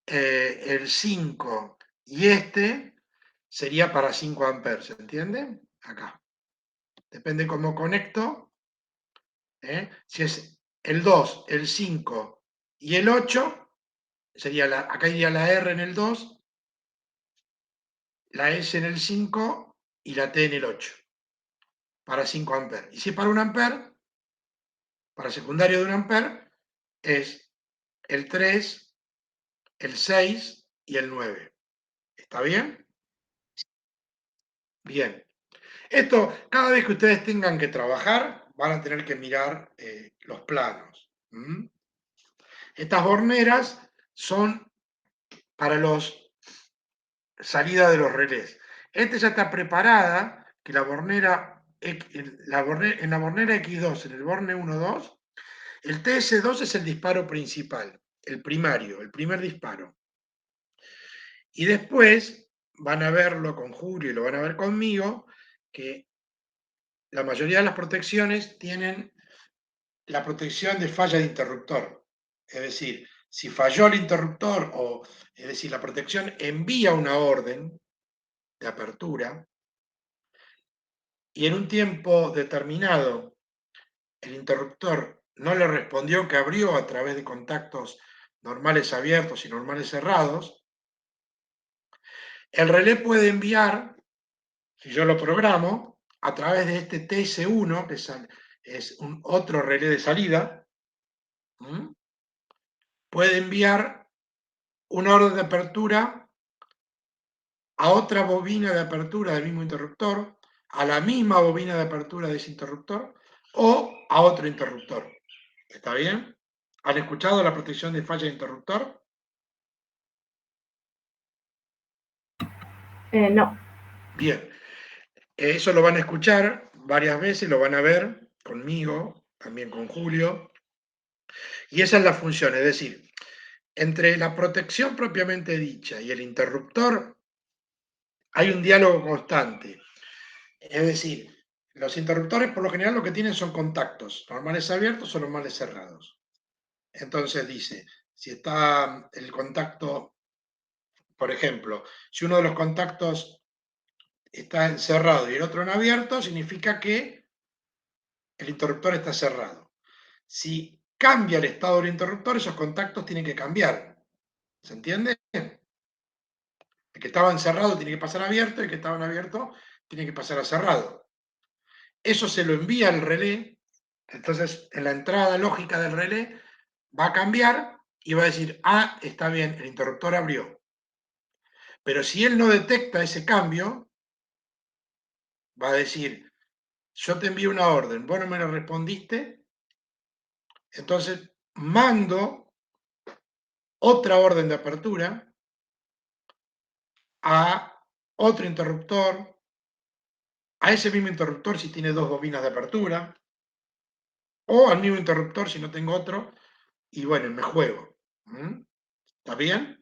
el 5 y este, sería para 5 amperes, ¿se entiende? Acá. Depende cómo conecto. Si es el 2, el 5 y el 8, sería acá iría la R en el 2, la S en el 5 y la T en el 8, para 5 amperes. Y si es para 1 amper, para secundario de 1 amper, es el 3, el 6 y el 9. ¿Está bien? Bien. Esto, cada vez que ustedes tengan que trabajar, van a tener que mirar los planos. Estas borneras son para los salida de los relés. Este ya está preparada, que en la bornera X2, en el borne 1-2, el TS2 es el disparo principal, el primario, el primer disparo. Y después van a verlo con Julio y lo van a ver conmigo, que la mayoría de las protecciones tienen la protección de falla de interruptor. Es decir, si falló el interruptor, es decir, la protección envía una orden de apertura, y en un tiempo determinado el interruptor no le respondió que abrió a través de contactos normales abiertos y normales cerrados, el relé puede enviar, si yo lo programo, a través de este TS1, que es otro relé de salida, puede enviar una orden de apertura a otra bobina de apertura del mismo interruptor, a la misma bobina de apertura de ese interruptor o a otro interruptor. ¿Está bien? ¿Han escuchado la protección de falla de interruptor? No. Bien. Eso lo van a escuchar varias veces, lo van a ver conmigo, también con Julio. Y esa es la función, es decir, entre la protección propiamente dicha y el interruptor hay un diálogo constante. Es decir, los interruptores por lo general lo que tienen son contactos, normales abiertos o normales cerrados. Entonces dice, si está el contacto, por ejemplo, si uno de los contactos está encerrado y el otro en abierto, significa que el interruptor está cerrado. Si cambia el estado del interruptor, esos contactos tienen que cambiar. ¿Se entiende? El que estaba encerrado tiene que pasar a abierto, y el que estaba en abierto tiene que pasar a cerrado. Eso se lo envía al relé, entonces en la entrada lógica del relé va a cambiar y va a decir, ah, está bien, el interruptor abrió. Pero si él no detecta ese cambio, va a decir, yo te envío una orden, vos no me la respondiste, entonces mando otra orden de apertura a otro interruptor, a ese mismo interruptor si tiene dos bobinas de apertura, o al mismo interruptor si no tengo otro, y bueno, me juego. ¿Está bien?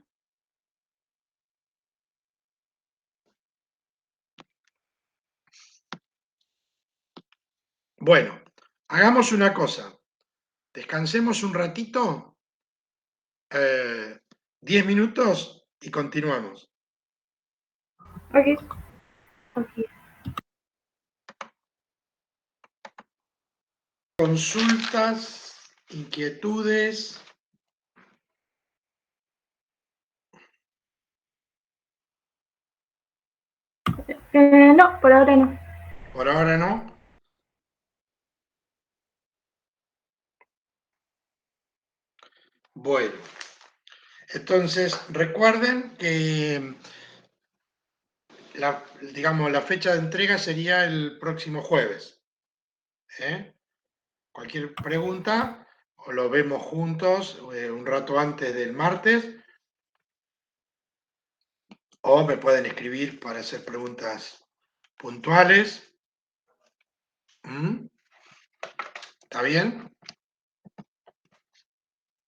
Bueno, hagamos una cosa. Descansemos un ratito, 10 minutos y continuamos. Ok. Ok. Consultas, inquietudes. No, por ahora no. Por ahora no. Bueno, entonces recuerden que digamos, la fecha de entrega sería el próximo jueves. Cualquier pregunta, o lo vemos juntos un rato antes del martes, o me pueden escribir para hacer preguntas puntuales. ¿Está bien?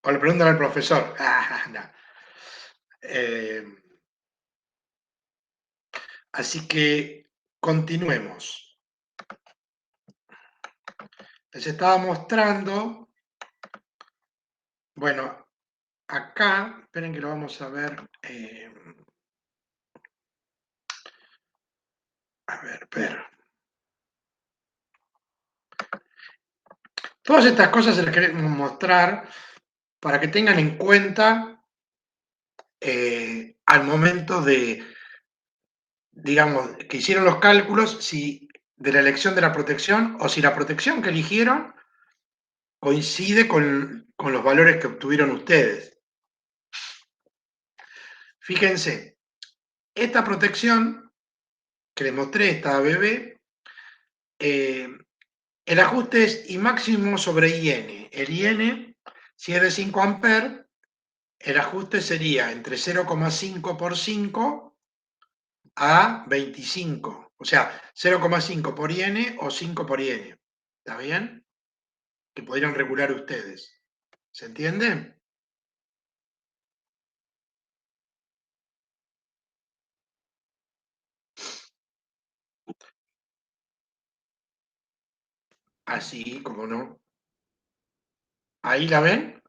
O le preguntan al profesor. No. Así que continuemos. Les estaba mostrando, bueno, acá, esperen que lo vamos a ver. A ver, espera. Todas estas cosas se las queremos mostrar para que tengan en cuenta al momento de, digamos, que hicieron los cálculos, si de la elección de la protección o si la protección que eligieron coincide con los valores que obtuvieron ustedes. Fíjense, esta protección que les mostré, esta ABB, el ajuste es I máximo sobre IN. El IN, si es de 5 amperes, el ajuste sería entre 0,5 por 5 a 25. O sea, 0,5 por IN o 5 por IN. ¿Está bien? Que podrían regular ustedes. ¿Se entiende? Así, como no. ¿Ahí la ven?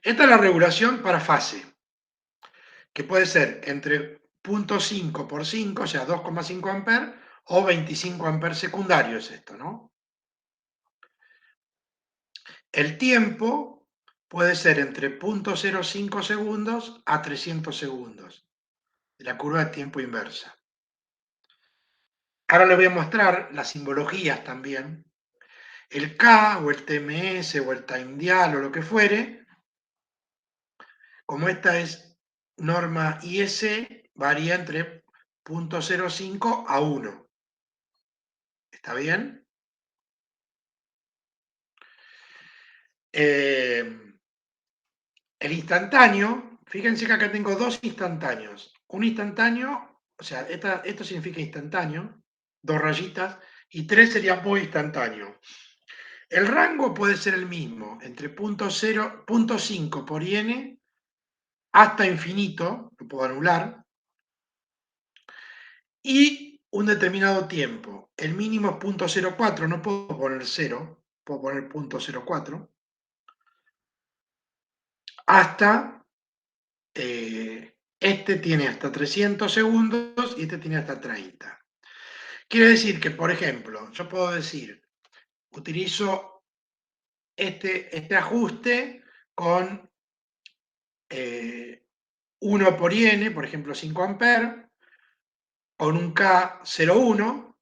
Esta es la regulación para fase, que puede ser entre 0,5 por 5, o sea, 2,5 amperes, o 25 amperes secundarios esto, ¿no? El tiempo puede ser entre 0,05 segundos a 300 segundos, de la curva de tiempo inversa. Ahora les voy a mostrar las simbologías también. El K o el TMS o el time dial o lo que fuere, como esta es norma IS, varía entre 0,05 a 1. ¿Está bien? El instantáneo, fíjense que acá tengo dos instantáneos. Un instantáneo, o sea, esto significa instantáneo, 2 rayitas, y 3 sería muy instantáneo. El rango puede ser el mismo, entre 0,5 por IN hasta infinito, lo puedo anular, y un determinado tiempo. El mínimo es 0,04, no puedo poner 0, puedo poner 0,04, hasta, este tiene hasta 300 segundos y este tiene hasta 30. Quiere decir que, por ejemplo, yo puedo decir, utilizo este ajuste con 1 por IN, por ejemplo 5 amperes, con un K01,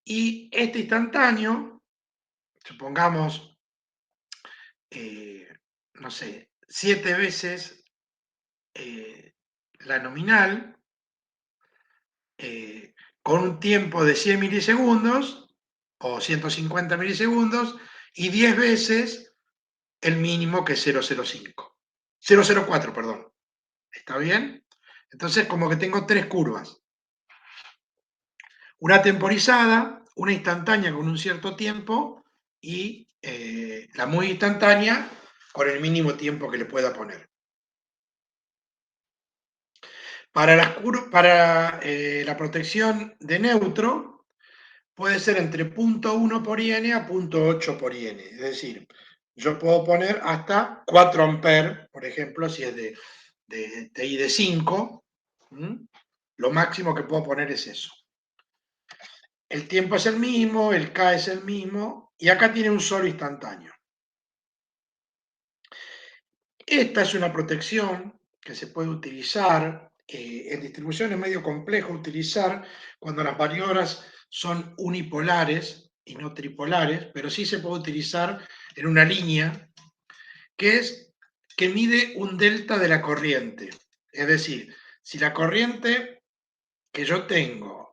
y este instantáneo, supongamos, no sé, 7 veces la nominal, con un tiempo de 100 milisegundos o 150 milisegundos y 10 veces el mínimo, que es 0,04, perdón. ¿Está bien? Entonces, como que tengo 3 curvas. Una temporizada, una instantánea con un cierto tiempo y la muy instantánea con el mínimo tiempo que le pueda poner. Para la protección de neutro puede ser entre 0,1 por IN a 0,8 por IN. Es decir, yo puedo poner hasta 4 amperes, por ejemplo, si es de TI de 5. Lo máximo que puedo poner es eso. El tiempo es el mismo, el K es el mismo, y acá tiene un solo instantáneo. Esta es una protección que se puede utilizar en distribución. Es medio complejo utilizar cuando las maniobras son unipolares y no tripolares, pero sí se puede utilizar en una línea que mide un delta de la corriente. Es decir, si la corriente que yo tengo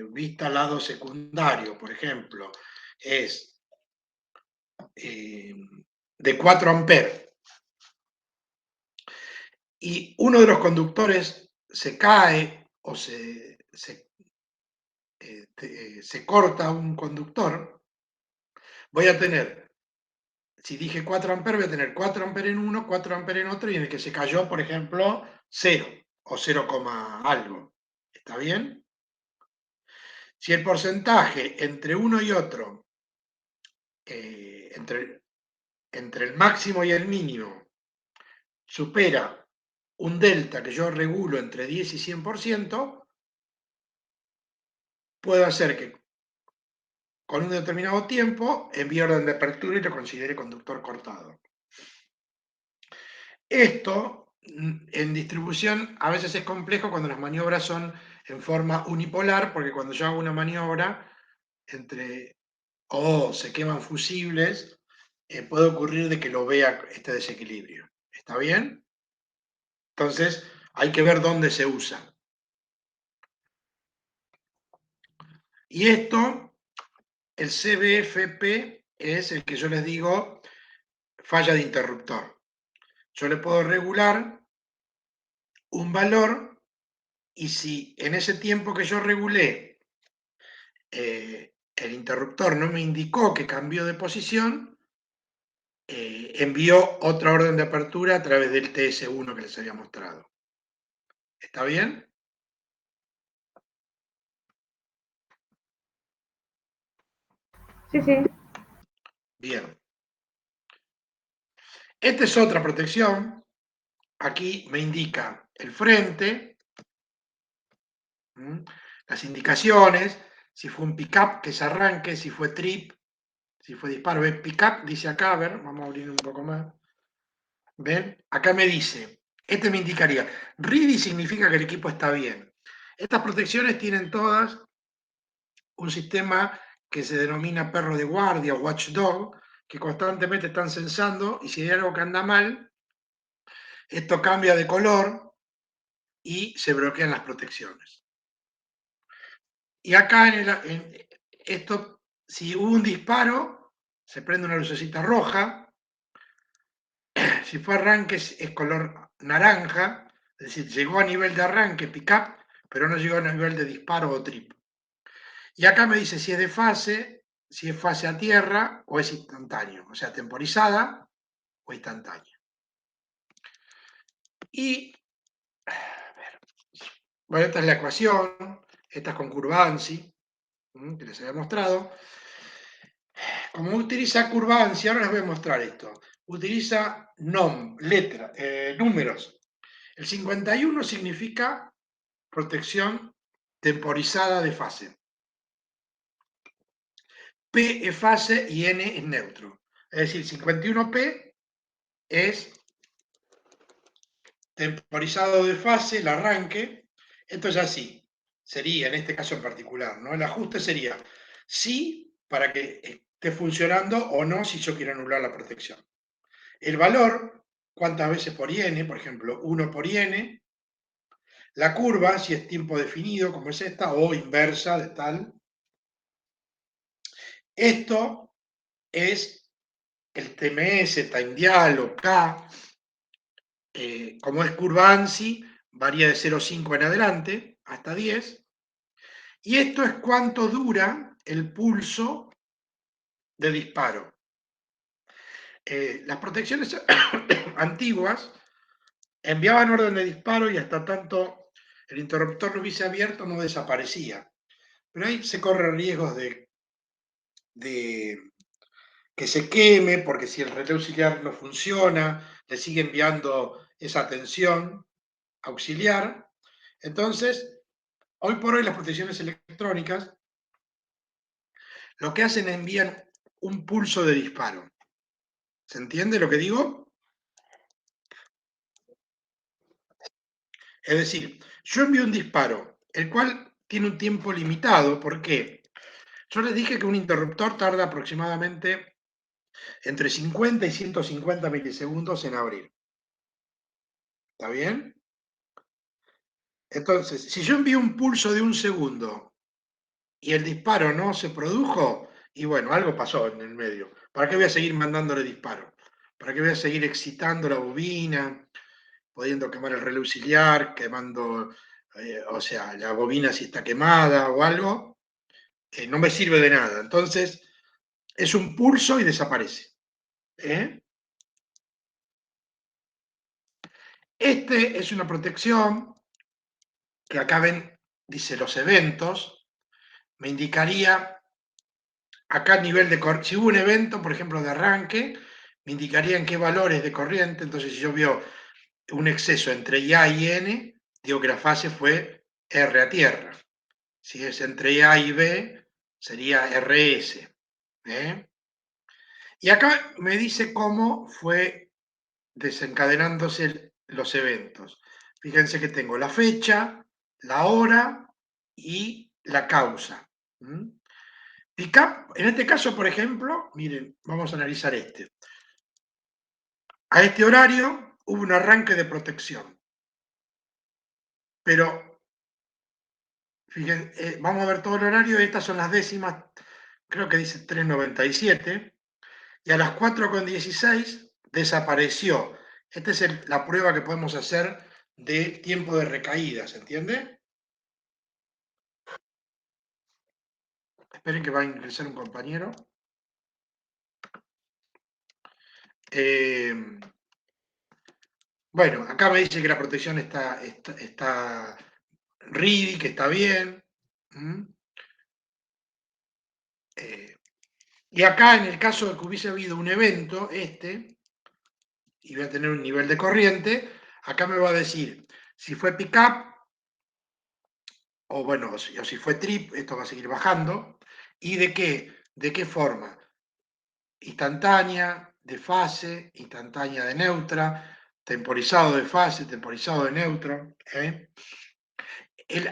vista al lado secundario, por ejemplo, es de 4 amperes, y uno de los conductores se cae o se corta un conductor, voy a tener, si dije 4 amperes, voy a tener 4 amperes en uno, 4 amperes en otro, y en el que se cayó, por ejemplo, 0 o 0, algo. ¿Está bien? Si el porcentaje entre uno y otro, entre el máximo y el mínimo, supera un delta que yo regulo entre 10 y 100%, puedo hacer que con un determinado tiempo envíe orden de apertura y lo considere conductor cortado. Esto en distribución a veces es complejo cuando las maniobras son en forma unipolar, porque cuando yo hago una maniobra o se queman fusibles, puede ocurrir de que lo vea este desequilibrio. ¿Está bien? Entonces hay que ver dónde se usa. Y esto, el CBFP, es el que yo les digo falla de interruptor. Yo le puedo regular un valor, y si en ese tiempo que yo regulé el interruptor no me indicó que cambió de posición, envió otra orden de apertura a través del TS1 que les había mostrado. ¿Está bien? Sí, sí. Bien. Esta es otra protección. Aquí me indica el frente, las indicaciones, si fue un pick-up que se arranque, si fue trip, si fue disparo. ¿Ven? Pick-up dice acá, a ver, vamos a abrir un poco más. ¿Ven? Acá me dice, este me indicaría, ready significa que el equipo está bien. Estas protecciones tienen todas un sistema que se denomina perro de guardia o watchdog, que constantemente están censando, y si hay algo que anda mal, esto cambia de color y se bloquean las protecciones. Y acá esto, si hubo un disparo, se prende una lucecita roja. Si fue arranque es color naranja, es decir, llegó a nivel de arranque, pick-up, pero no llegó a nivel de disparo o trip. Y acá me dice si es de fase, si es fase a tierra o es instantáneo, o sea, temporizada o instantánea. Y, bueno, esta es la ecuación, esta es con curva ANSI, que les había mostrado. Como utiliza curva ANSI, ahora les voy a mostrar esto. Utiliza números. El 51 significa protección temporizada de fase. P es fase y N es neutro. Es decir, 51P es temporizado de fase, el arranque. Esto ya sí, sería en este caso en particular, ¿no? El ajuste sería sí para que esté funcionando o no si yo quiero anular la protección. El valor, cuántas veces por IN, por ejemplo, 1 por IN. La curva, si es tiempo definido, como es esta, o inversa de tal. Esto es el TMS, time dial, K. Como es curva ANSI, varía de 0,5 en adelante hasta 10. Y esto es cuánto dura el pulso de disparo. Las protecciones antiguas enviaban orden de disparo y hasta tanto el interruptor no hubiese abierto no desaparecía. Pero ahí se corre riesgos de que se queme, porque si el relé auxiliar no funciona, le sigue enviando esa tensión auxiliar. Entonces, hoy por hoy las protecciones electrónicas lo que hacen es envían un pulso de disparo. ¿Se entiende lo que digo? Es decir, yo envío un disparo, el cual tiene un tiempo limitado. ¿Por qué? Yo les dije que un interruptor tarda aproximadamente entre 50 y 150 milisegundos en abrir. ¿Está bien? Entonces, si yo envío un pulso de 1 segundo y el disparo no se produjo, y bueno, algo pasó en el medio. ¿Para qué voy a seguir mandándole disparo? ¿Para qué voy a seguir excitando la bobina, pudiendo quemar el relé auxiliar, quemando, o sea, la bobina si está quemada o algo? No me sirve de nada. Entonces, es un pulso y desaparece. ¿eh? Este es una protección que acá ven, dice los eventos, me indicaría acá el nivel de corriente. Si hubo un evento, por ejemplo, de arranque, me indicaría en qué valores de corriente. Entonces, si yo veo un exceso entre A y N, digo que la fase fue R a tierra. Si es entre A y B, sería RS. ¿eh? Y acá me dice cómo fue desencadenándose los eventos. Fíjense que tengo la fecha, la hora y la causa. Pickup, en este caso, por ejemplo, miren, vamos a analizar este. A este horario hubo un arranque de protección. Pero, fíjense, vamos a ver todo el horario, estas son las décimas, creo que dice 3:97, y a las 4:16 desapareció. Esta es la prueba que podemos hacer de tiempo de recaída, ¿se entiende? Esperen que va a ingresar un compañero. Bueno, acá me dice que la protección está ready, que está bien. Y acá, en el caso de que hubiese habido un evento, y voy a tener un nivel de corriente, acá me va a decir si fue pick-up, o bueno, o si fue trip, esto va a seguir bajando, y de qué forma. Instantánea, de fase, instantánea de neutra, temporizado de fase, temporizado de neutra.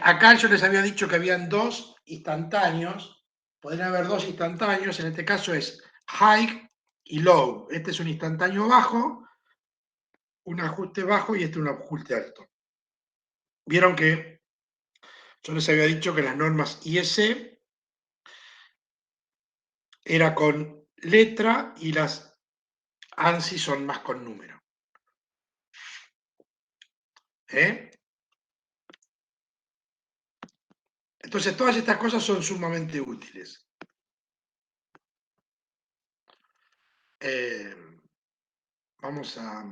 Acá yo les había dicho que habían dos instantáneos, podrían haber dos instantáneos, en este caso es high y low. Este es un instantáneo bajo, un ajuste bajo y este un ajuste alto. Vieron que yo les había dicho que las normas IEC era con letra y las ANSI son más con número. Entonces, todas estas cosas son sumamente útiles. Vamos a...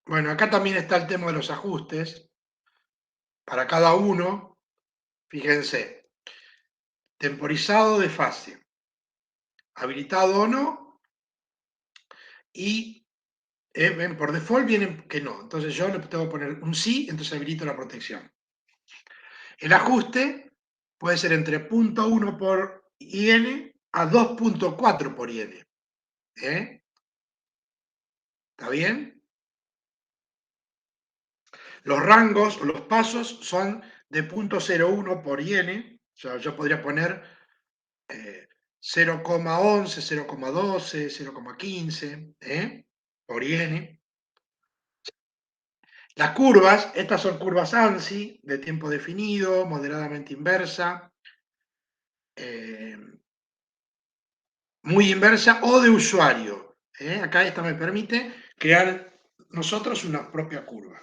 Bueno, acá también está el tema de los ajustes. Para cada uno, fíjense, temporizado de fase, habilitado o no, y ven, por default vienen que no. Entonces yo le tengo que poner un sí, entonces habilito la protección. El ajuste puede ser entre 0.1 por IN a 2.4 por IN. ¿Está bien? Los rangos o los pasos son de 0.01 por IN. O sea, yo podría poner 0,11, 0,12, 0,15 por IN. Las curvas, estas son curvas ANSI de tiempo definido, moderadamente inversa, muy inversa o de usuario. Acá esta me permite crear nosotros una propia curva.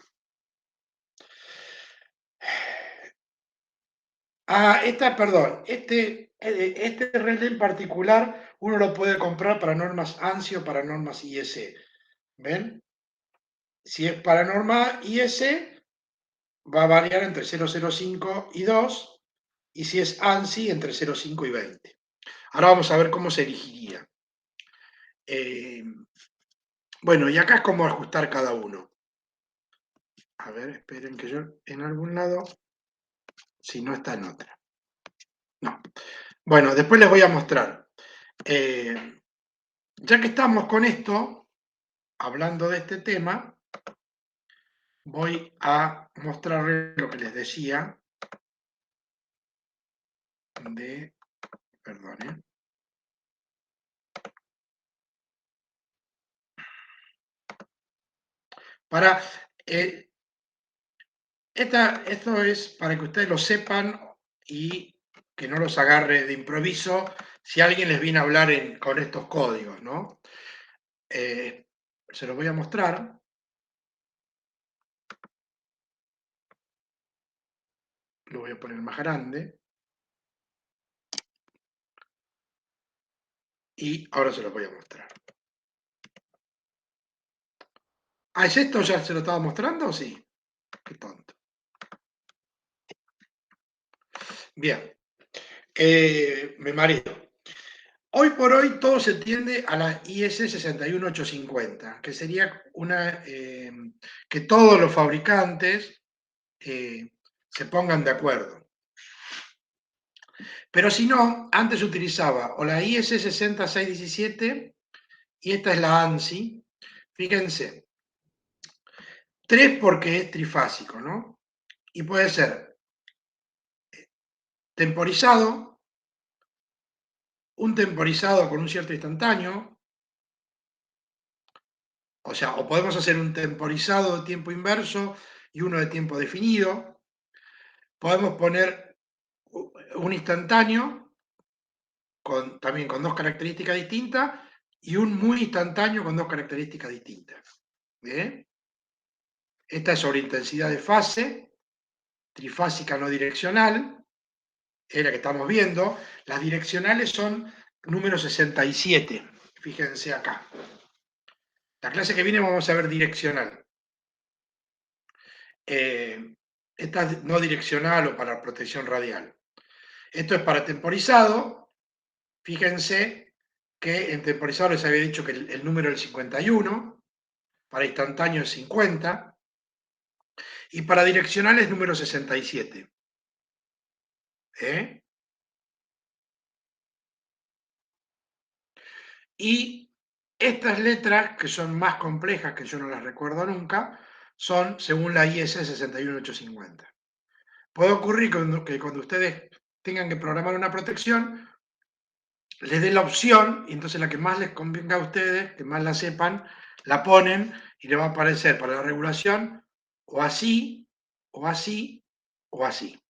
Perdón, este relé en particular uno lo puede comprar para normas ANSI o para normas IEC. ¿Ven? Si es para norma IEC, va a variar entre 0,05 y 2, y si es ANSI, entre 0,5 y 20. Ahora vamos a ver cómo se elegiría. Bueno, y acá es cómo ajustar cada uno. A ver, esperen que yo en algún lado, si no está en otra. No. Bueno, después les voy a mostrar. Ya que estamos con esto, hablando de este tema, voy a mostrarles lo que les decía de... Perdón, Para... esto es para que ustedes lo sepan y que no los agarre de improviso si alguien les viene a hablar con estos códigos, ¿no? Se los voy a mostrar. Lo voy a poner más grande. Y ahora se los voy a mostrar. Ah, ¿es esto? ¿Ya se lo estaba mostrando o sí? Qué tonto. Bien. Me mareo. Hoy por hoy todo se tiende a la IS 61850, que sería una que todos los fabricantes se pongan de acuerdo. Pero si no, antes se utilizaba o la IS 60617 y esta es la ANSI. Fíjense, 3 porque es trifásico, ¿no? Y puede ser temporizado, un temporizado con un cierto instantáneo, o sea, o podemos hacer un temporizado de tiempo inverso y uno de tiempo definido. Podemos poner un instantáneo también con 2 características distintas y un muy instantáneo con 2 características distintas. ¿Bien? Esta es sobre intensidad de fase, trifásica no direccional, es la que estamos viendo. Las direccionales son número 67, fíjense acá. La clase que viene vamos a ver direccional. Esta es no direccional o para protección radial. Esto es para temporizado. Fíjense que en temporizado les había dicho que el número es el 51, para instantáneo es 50, y para direccional es número 67. Y estas letras, que son más complejas, que yo no las recuerdo nunca, son según la IS 61850. Puede ocurrir que cuando ustedes tengan que programar una protección, les dé la opción, y entonces la que más les convenga a ustedes, que más la sepan, la ponen y le va a aparecer para la regulación o así, o así, o así.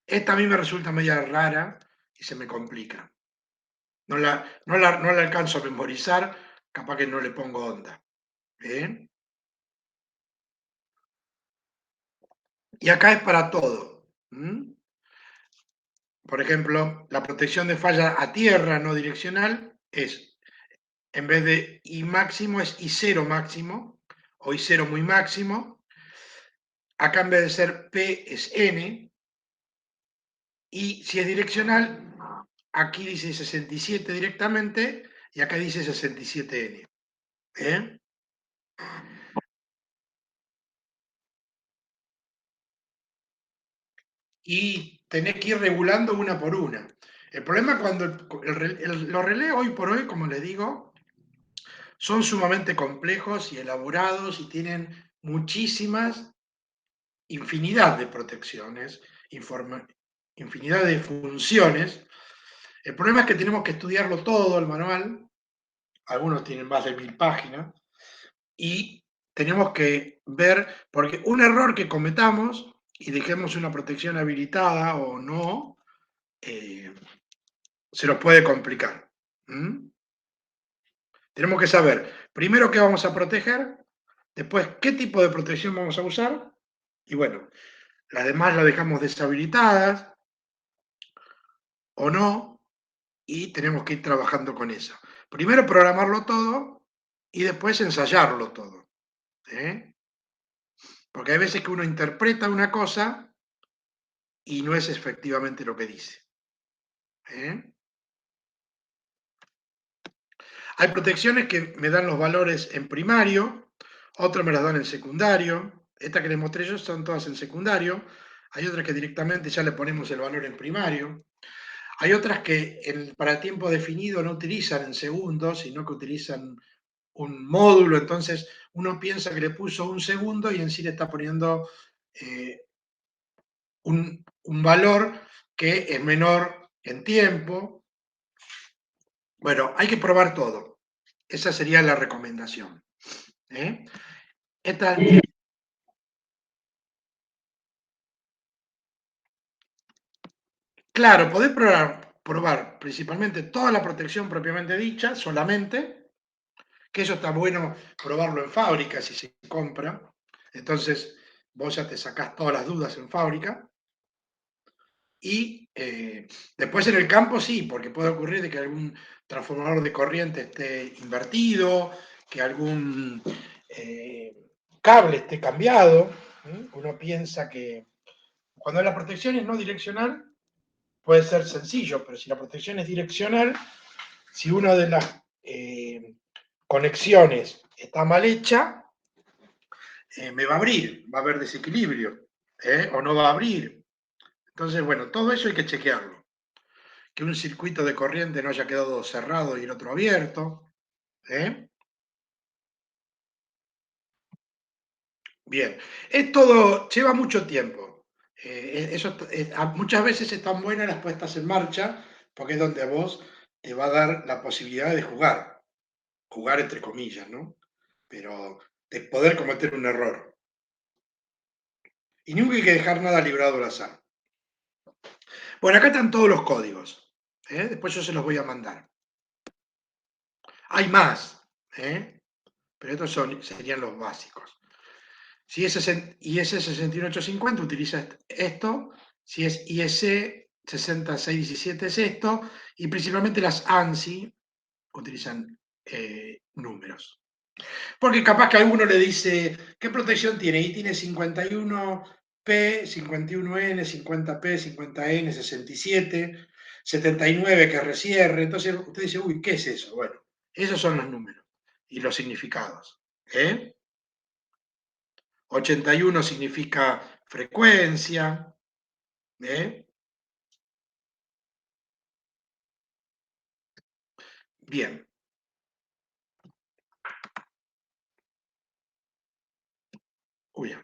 Esta a mí me resulta media rara y se me complica. No la alcanzo a memorizar, capaz que no le pongo onda. Y acá es para todo. Por ejemplo, la protección de falla a tierra no direccional es, en vez de I máximo, es I0 máximo, o I0 muy máximo. Acá en vez de ser P es N. Y si es direccional, aquí dice 67 directamente, y acá dice 67N. Y tenés que ir regulando una por una. El problema cuando los relés hoy por hoy, como les digo, son sumamente complejos y elaborados y tienen muchísimas, infinidad de protecciones, infinidad de funciones. El problema es que tenemos que estudiarlo todo, el manual. Algunos tienen más de 1000 páginas. Y tenemos que ver, porque un error que cometamos y dejemos una protección habilitada o no, se nos puede complicar. Tenemos que saber, primero, qué vamos a proteger, después, qué tipo de protección vamos a usar, y bueno, las demás las dejamos deshabilitadas o no, y tenemos que ir trabajando con eso. Primero programarlo todo y después ensayarlo todo. Porque hay veces que uno interpreta una cosa y no es efectivamente lo que dice. Hay protecciones que me dan los valores en primario, otras me las dan en secundario. Estas que les mostré yo son todas en secundario. Hay otras que directamente ya le ponemos el valor en primario. Hay otras que para tiempo definido no utilizan en segundo, sino que utilizan un módulo. Entonces uno piensa que le puso un segundo y en sí le está poniendo un valor que es menor en tiempo. Bueno, hay que probar todo. Esa sería la recomendación. Esta Claro, podés probar principalmente toda la protección propiamente dicha, solamente, que eso está bueno probarlo en fábrica si se compra. Entonces, vos ya te sacás todas las dudas en fábrica. Y después en el campo sí, porque puede ocurrir de que algún transformador de corriente esté invertido, que algún cable esté cambiado. Uno piensa que cuando la protección es no direccional, puede ser sencillo, pero si la protección es direccional, si una de las conexiones está mal hecha, me va a abrir, va a haber desequilibrio, o no va a abrir. Entonces, bueno, todo eso hay que chequearlo. Que un circuito de corriente no haya quedado cerrado y el otro abierto. Bien, es todo, lleva mucho tiempo. Muchas veces están buenas las puestas en marcha, porque es donde a vos te va a dar la posibilidad de jugar entre comillas, ¿no? Pero de poder cometer un error. Y nunca hay que dejar nada librado al azar. Bueno, acá están todos los códigos. Después yo se los voy a mandar. Hay más, pero estos serían los básicos. Si es IS 61850, utiliza esto. Si es IEC 6617 es esto. Y principalmente las ANSI utilizan números. Porque capaz que a alguno le dice, ¿qué protección tiene? Y tiene 51P, 51N, 50P, 50N, 67, 79 que resierre. Entonces usted dice, uy, ¿qué es eso? Bueno, esos son los números y los significados. 81 significa frecuencia. Bien. Uy.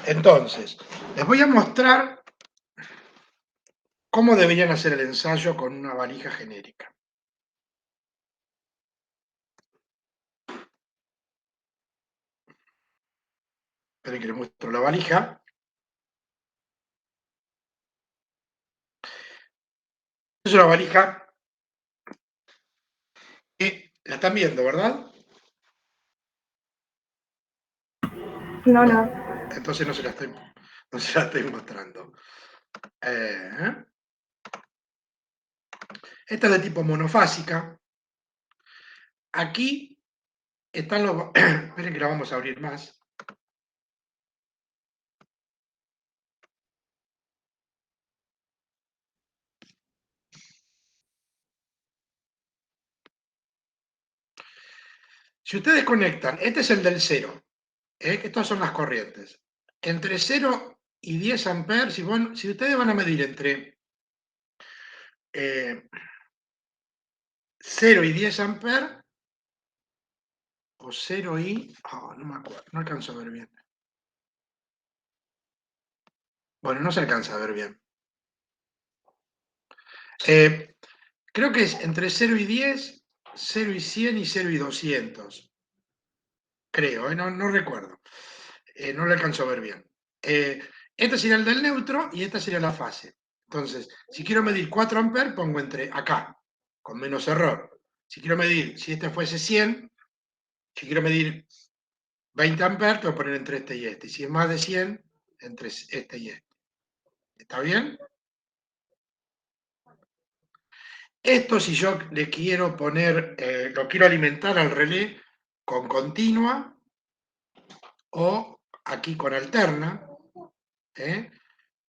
Entonces, les voy a mostrar cómo deberían hacer el ensayo con una valija genérica. Esperen que les muestro la valija. Es una valija que la están viendo, ¿verdad? No, no. Entonces no se la estoy mostrando. Esta es de tipo monofásica. Aquí están los... Esperen que la vamos a abrir más. Si ustedes conectan, este es el del 0, estas son las corrientes. Entre 0 y 10 amperes, si ustedes van a medir entre 0 y 10 amperes, o 0 y... no me acuerdo, no alcanzo a ver bien. Bueno, no se alcanza a ver bien. Creo que es entre 0 y 10, 0 y 100 y 0 y 200. Creo, no recuerdo. No lo alcanzo a ver bien. Este sería el del neutro y esta sería la fase. Entonces, si quiero medir 4 amperes, pongo entre acá, con menos error. Si quiero medir, si este fuese 100, si quiero medir 20 amperes, tengo que poner entre este y este. Y si es más de 100, entre este y este. ¿Está bien? Esto si yo le quiero poner, lo quiero alimentar al relé con continua o aquí con alterna, puede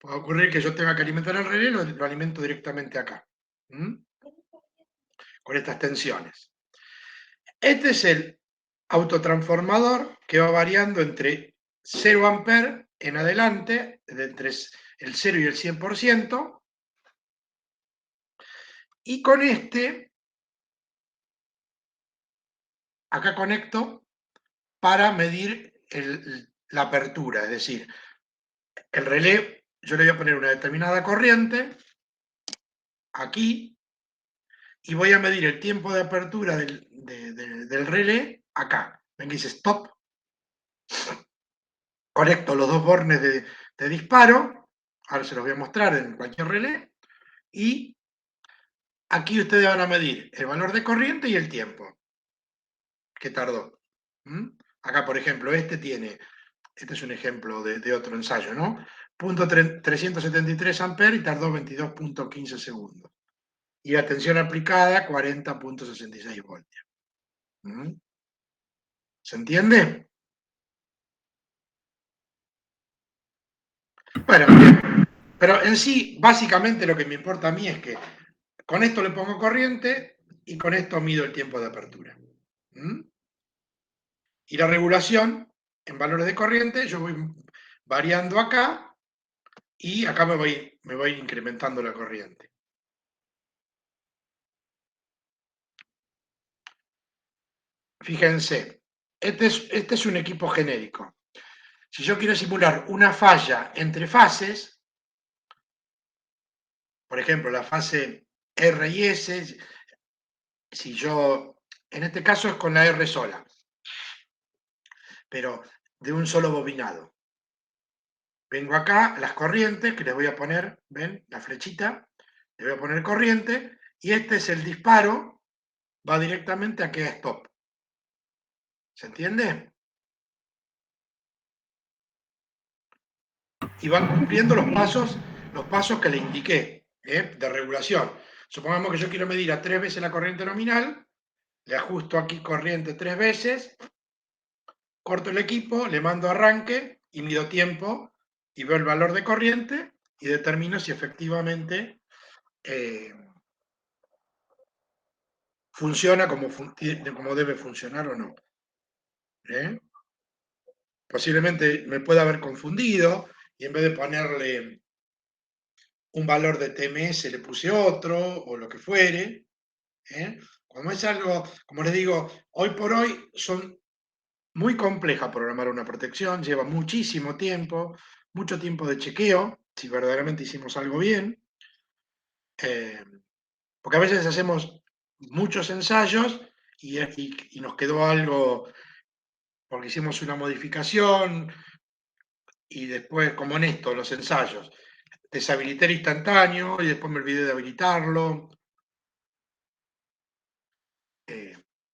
ocurrir que yo tenga que alimentar al relé, lo alimento directamente acá, con estas tensiones. Este es el autotransformador que va variando entre 0 amperes en adelante, entre el 0 y el 100%, y con este, acá conecto para medir la apertura, es decir, el relé, yo le voy a poner una determinada corriente, aquí, y voy a medir el tiempo de apertura del relé acá. Ven que dice stop. Conecto los dos bornes de disparo. Ahora se los voy a mostrar en cualquier relé. Y aquí ustedes van a medir el valor de corriente y el tiempo que tardó. Acá, por ejemplo, este es un ejemplo de otro ensayo, ¿no? 373 amperes y tardó 22.15 segundos. Y la tensión aplicada, 40.66 voltios. ¿Se entiende? Bueno, bien. Pero en sí, básicamente lo que me importa a mí es que con esto le pongo corriente y con esto mido el tiempo de apertura. Y la regulación en valores de corriente, yo voy variando acá y acá me voy incrementando la corriente. Fíjense, este es un equipo genérico. Si yo quiero simular una falla entre fases, por ejemplo, la fase R y S, si yo, en este caso es con la R sola, pero de un solo bobinado. Vengo acá, las corrientes, que les voy a poner, ¿ven? La flechita, le voy a poner corriente, y este es el disparo, va directamente a que stop. ¿Se entiende? Y van cumpliendo los pasos que le indiqué, de regulación. Supongamos que yo quiero medir a 3 veces la corriente nominal, le ajusto aquí corriente 3 veces, corto el equipo, le mando arranque y mido tiempo y veo el valor de corriente y determino si efectivamente funciona como debe funcionar o no. Posiblemente me pueda haber confundido y en vez de ponerle un valor de TMS le puse otro o lo que fuere. Como es algo, como les digo, hoy por hoy son muy compleja programar una protección, lleva muchísimo tiempo, mucho tiempo de chequeo, si verdaderamente hicimos algo bien, porque a veces hacemos muchos ensayos y nos quedó algo porque hicimos una modificación y después, como en esto, los ensayos, deshabilité el instantáneo y después me olvidé de habilitarlo.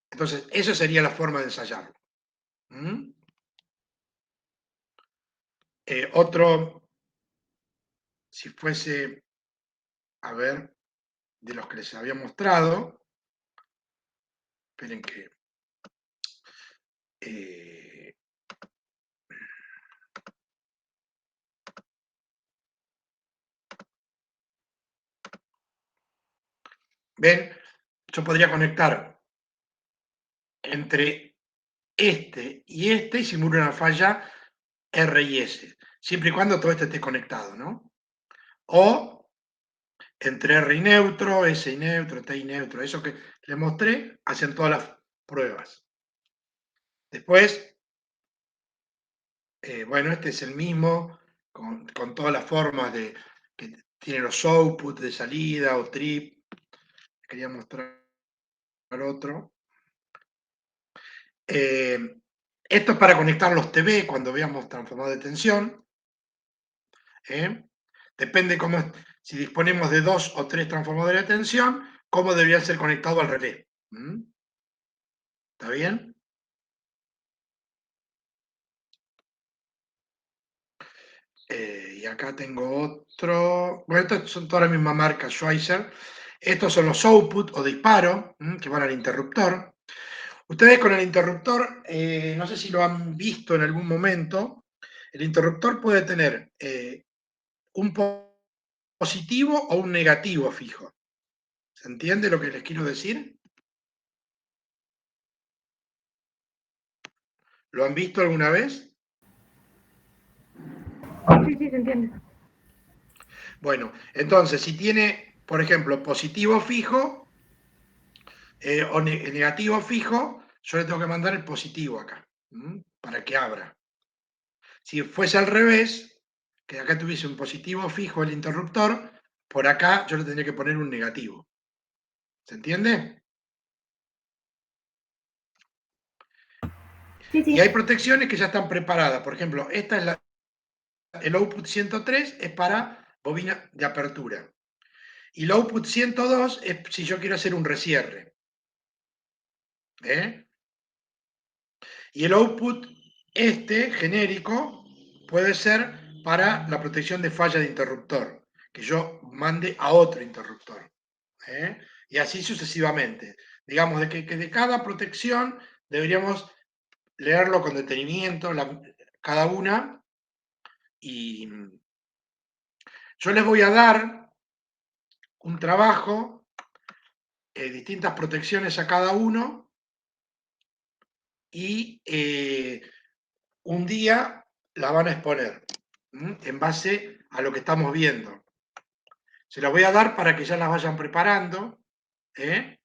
Entonces, esa sería la forma de ensayarlo. Otro, si fuese, a ver, de los que les había mostrado, esperen que... ¿ven? Yo podría conectar entre este y simular una falla R y S, siempre y cuando todo esto esté conectado, ¿no? O entre R y neutro, S y neutro, T y neutro, eso que les mostré, hacen todas las pruebas. Después, bueno, este es el mismo, con todas las formas que tiene los outputs de salida o trip. Quería mostrar otro. Esto es para conectar los TV cuando veamos transformador de tensión. Depende si disponemos de 2 o 3 transformadores de tensión, cómo deberían ser conectados al relé. ¿Está bien? Y acá tengo otro. Bueno, estos son toda la misma marca, Schweizer. Estos son los output o disparos que van al interruptor. Ustedes con el interruptor, no sé si lo han visto en algún momento, el interruptor puede tener un positivo o un negativo fijo. ¿Se entiende lo que les quiero decir? ¿Lo han visto alguna vez? Sí, se entiende. Bueno, entonces, si tiene, por ejemplo, positivo fijo o negativo fijo, yo le tengo que mandar el positivo acá, para que abra. Si fuese al revés, que acá tuviese un positivo fijo el interruptor, por acá yo le tendría que poner un negativo. ¿Se entiende? Sí, Y hay sí. protecciones que ya están preparadas. Por ejemplo, esta es el output 103 es para bobina de apertura. Y el output 102 es si yo quiero hacer un recierre. ¿Eh? Y el output genérico puede ser para la protección de falla de interruptor, que yo mande a otro interruptor. ¿Eh? Y así sucesivamente. Digamos que de cada protección deberíamos leerlo con detenimiento, cada una, y yo les voy a dar un trabajo, distintas protecciones a cada uno, y un día la van a exponer en base a lo que estamos viendo. Se las voy a dar para que ya las vayan preparando, ¿eh?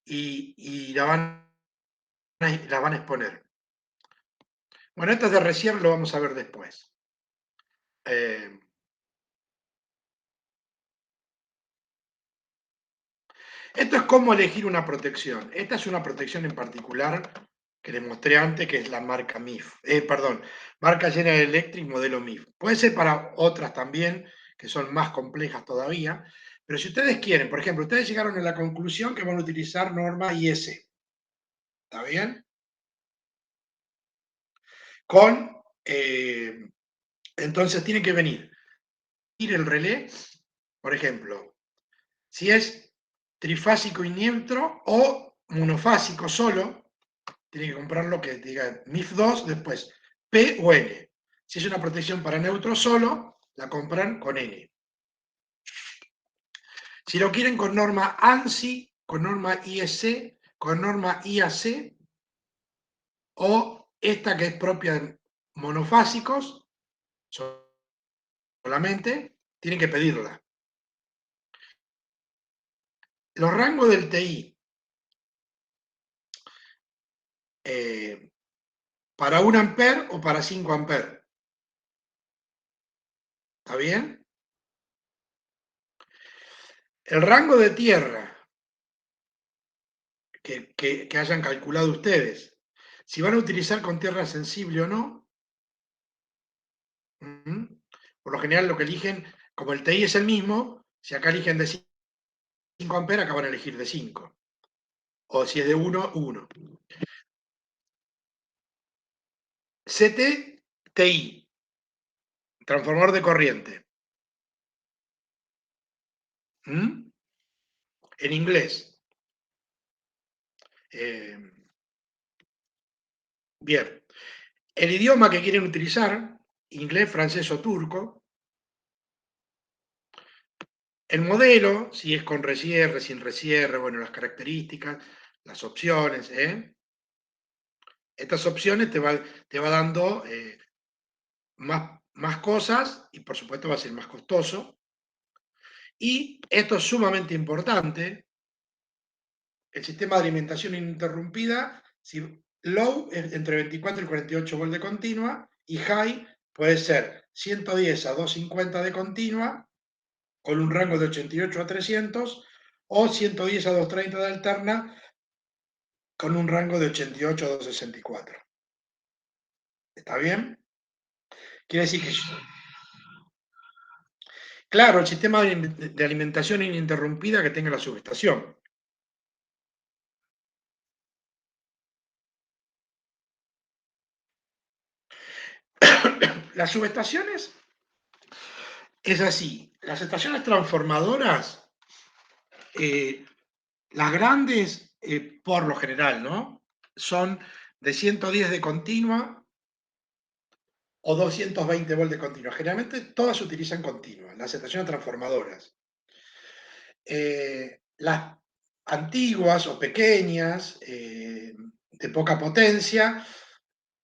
Y la van a exponer. Bueno, esto de recierre lo vamos a ver después. Esto es cómo elegir una protección. Esta es una protección en particular que les mostré antes, que es la marca MIF. Marca General Electric modelo MIF. Puede ser para otras también, que son más complejas todavía. Pero si ustedes quieren, por ejemplo, ustedes llegaron a la conclusión que van a utilizar norma IS. ¿Está bien? Entonces tiene que venir el relé, por ejemplo, si es trifásico y neutro o monofásico solo, tiene que comprar lo que diga MIF2, después P o N. Si es una protección para neutro solo, la compran con N. Si lo quieren con norma ANSI, con norma IEC, con norma IAC, o esta que es propia de monofásicos, solamente, tienen que pedirla. Los rangos del TI para 1 amper o para 5 amper. ¿Está bien? El rango de tierra que hayan calculado ustedes, si van a utilizar con tierra sensible o no. Por lo general lo que eligen, como el TI es el mismo, si acá eligen de 5 amperes, acá van a elegir de 5. O si es de 1, 1. CT-TI, transformador de corriente. En inglés. Bien. El idioma que quieren utilizar, inglés, francés o turco. El modelo, si es con recierre, sin recierre, bueno, las características, las opciones. Estas opciones te va dando más cosas y por supuesto va a ser más costoso. Y esto es sumamente importante, el sistema de alimentación ininterrumpida, si low es entre 24 y 48 volts de continua y high puede ser 110 a 250 de continua con un rango de 88 a 300 o 110 a 230 de alterna con un rango de 88 a 264. ¿Está bien? Quiere decir que claro, el sistema de alimentación ininterrumpida que tenga la subestación. Las subestaciones es así. Las estaciones transformadoras, las grandes, por lo general, ¿no? Son de 110 de continua o 220 volts de continua. Generalmente todas se utilizan continua, las estaciones transformadoras. Las antiguas o pequeñas, de poca potencia,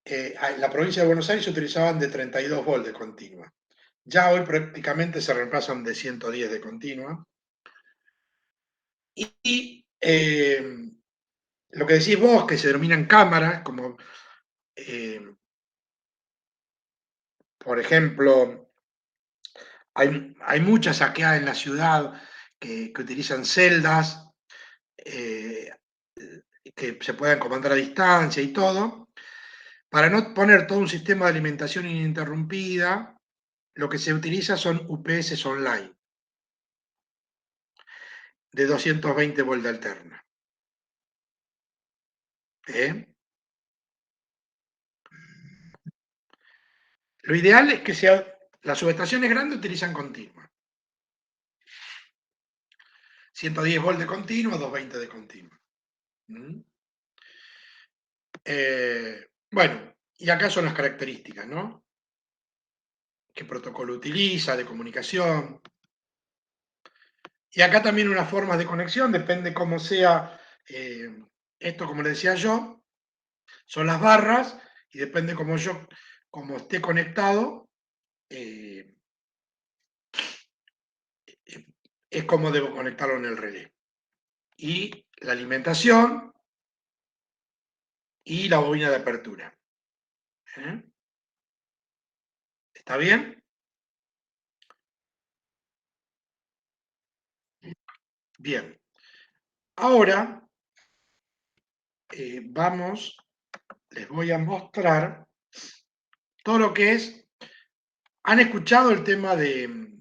en la provincia de Buenos Aires se utilizaban de 32 volts de continua. Ya hoy prácticamente se reemplazan de 110 de continua. Y lo que decís vos, que se denominan cámaras, como por ejemplo, hay muchas acá en la ciudad que utilizan celdas, que se puedan comandar a distancia y todo. Para no poner todo un sistema de alimentación ininterrumpida, lo que se utiliza son UPS online de 220 volt alterna. Lo ideal es que las subestaciones grandes utilizan continua. 110 volt de continua, 220 de continua. Bueno, y acá son las características, ¿no? ¿Qué protocolo utiliza de comunicación? Y acá también unas formas de conexión, depende cómo sea esto, como le decía yo, son las barras, y depende como esté conectado, es como debo conectarlo en el relé. Y la alimentación y la bobina de apertura. ¿Está bien? Bien. Ahora les voy a mostrar todo lo que es. ¿Han escuchado el tema de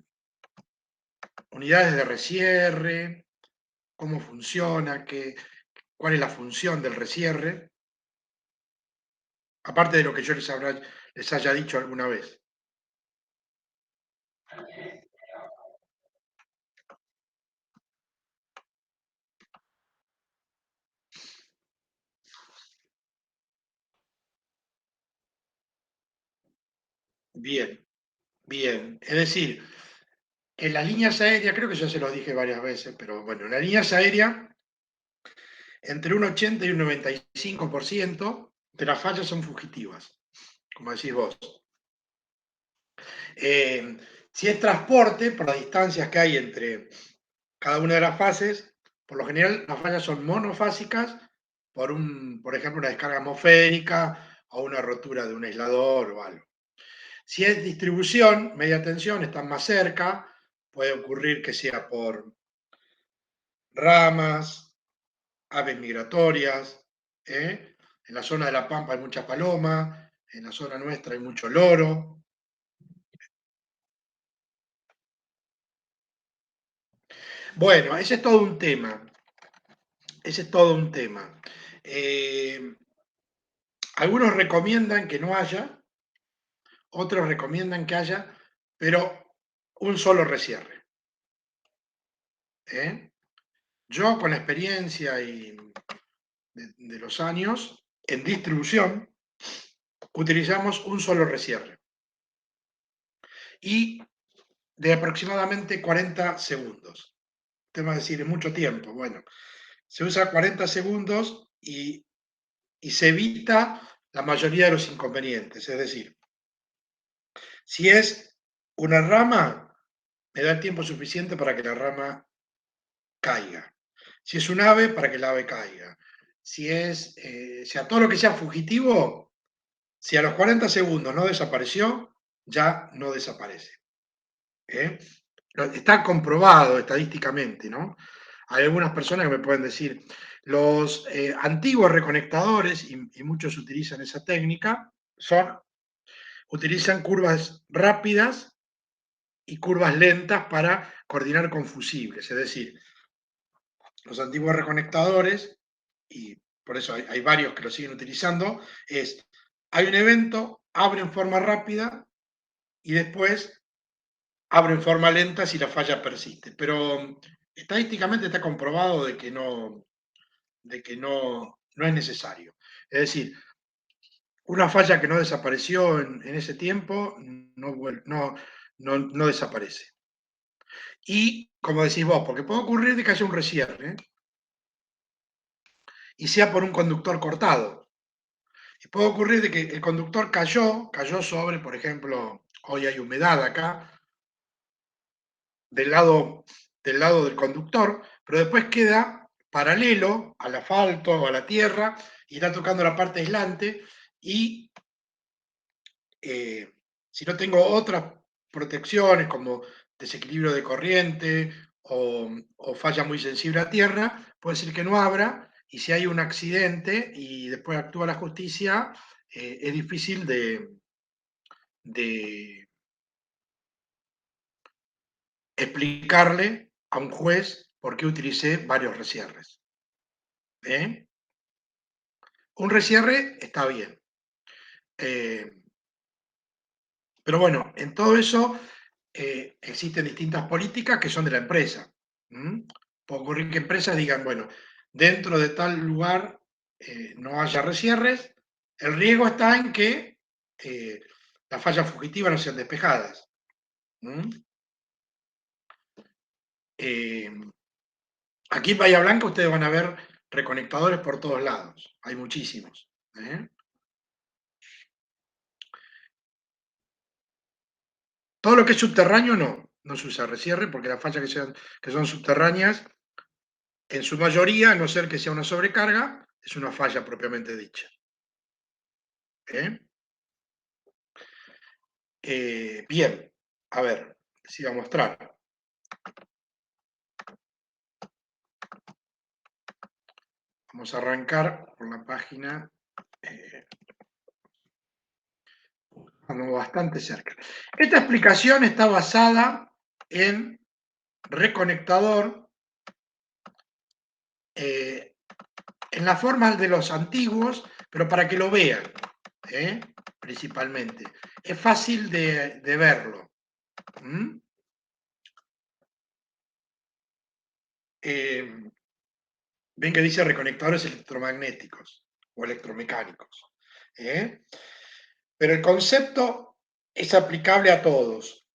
unidades de resierre? ¿Cómo funciona? ¿Cuál es la función del resierre? Aparte de lo que yo les haya dicho alguna vez. Bien, bien. Es decir, en las líneas aéreas, creo que ya se lo dije varias veces, pero bueno, en las líneas aéreas, entre un 80 y un 95% de las fallas son fugitivas, como decís vos. Si es transporte, por las distancias que hay entre cada una de las fases, por lo general las fallas son monofásicas por ejemplo, una descarga atmosférica o una rotura de un aislador o algo. Si es distribución, media tensión, están más cerca, puede ocurrir que sea por ramas, aves migratorias, ¿eh? En la zona de La Pampa hay mucha paloma, en la zona nuestra hay mucho loro. Bueno, ese es todo un tema. Ese es todo un tema. Algunos recomiendan que no haya, otros recomiendan que haya, pero un solo resierre. Yo, con la experiencia y de los años, en distribución, utilizamos un solo resierre. Y de aproximadamente 40 segundos. Usted va a decir, es mucho tiempo. Bueno, se usa 40 segundos y se evita la mayoría de los inconvenientes. Es decir, si es una rama, me da el tiempo suficiente para que la rama caiga. Si es un ave, para que el ave caiga. Si a todo lo que sea fugitivo, si a los 40 segundos no desapareció, ya no desaparece. Está comprobado estadísticamente, ¿no? Hay algunas personas que me pueden decir, los antiguos reconectadores, y muchos utilizan esa técnica, utilizan curvas rápidas y curvas lentas para coordinar con fusibles. Es decir, los antiguos reconectadores, y por eso hay varios que lo siguen utilizando, hay un evento, abre en forma rápida y después abre en forma lenta si la falla persiste. Pero estadísticamente está comprobado de que no es necesario. Es decir, una falla que no desapareció en ese tiempo no desaparece. Y, como decís vos, porque puede ocurrir de que haya un resierre y sea por un conductor cortado. Y puede ocurrir de que el conductor cayó sobre, por ejemplo, hoy hay humedad acá, del lado del conductor, pero después queda paralelo al asfalto o a la tierra y está tocando la parte aislante y si no tengo otras protecciones como desequilibrio de corriente o falla muy sensible a tierra, puede decir que no abra, y si hay un accidente y después actúa la justicia, es difícil de explicarle a un juez por qué utilicé varios resierres. ¿Eh? Un resierre está bien. Pero bueno, en todo eso existen distintas políticas que son de la empresa. Puede ocurrir que empresas digan, bueno, dentro de tal lugar no haya resierres, el riesgo está en que las fallas fugitivas no sean despejadas. Aquí en Bahía Blanca ustedes van a ver reconectadores por todos lados, hay muchísimos. Todo lo que es subterráneo no se usa resierre, porque las fallas que son subterráneas, en su mayoría, a no ser que sea una sobrecarga, es una falla propiamente dicha. Bien, a ver, les iba a mostrar. Vamos a arrancar por la página. Estamos bastante cerca. Esta explicación está basada en reconectador, en la forma de los antiguos, pero para que lo vean, principalmente. Es fácil de verlo. Ven que dice reconectadores electromagnéticos o electromecánicos. Pero el concepto es aplicable a todos.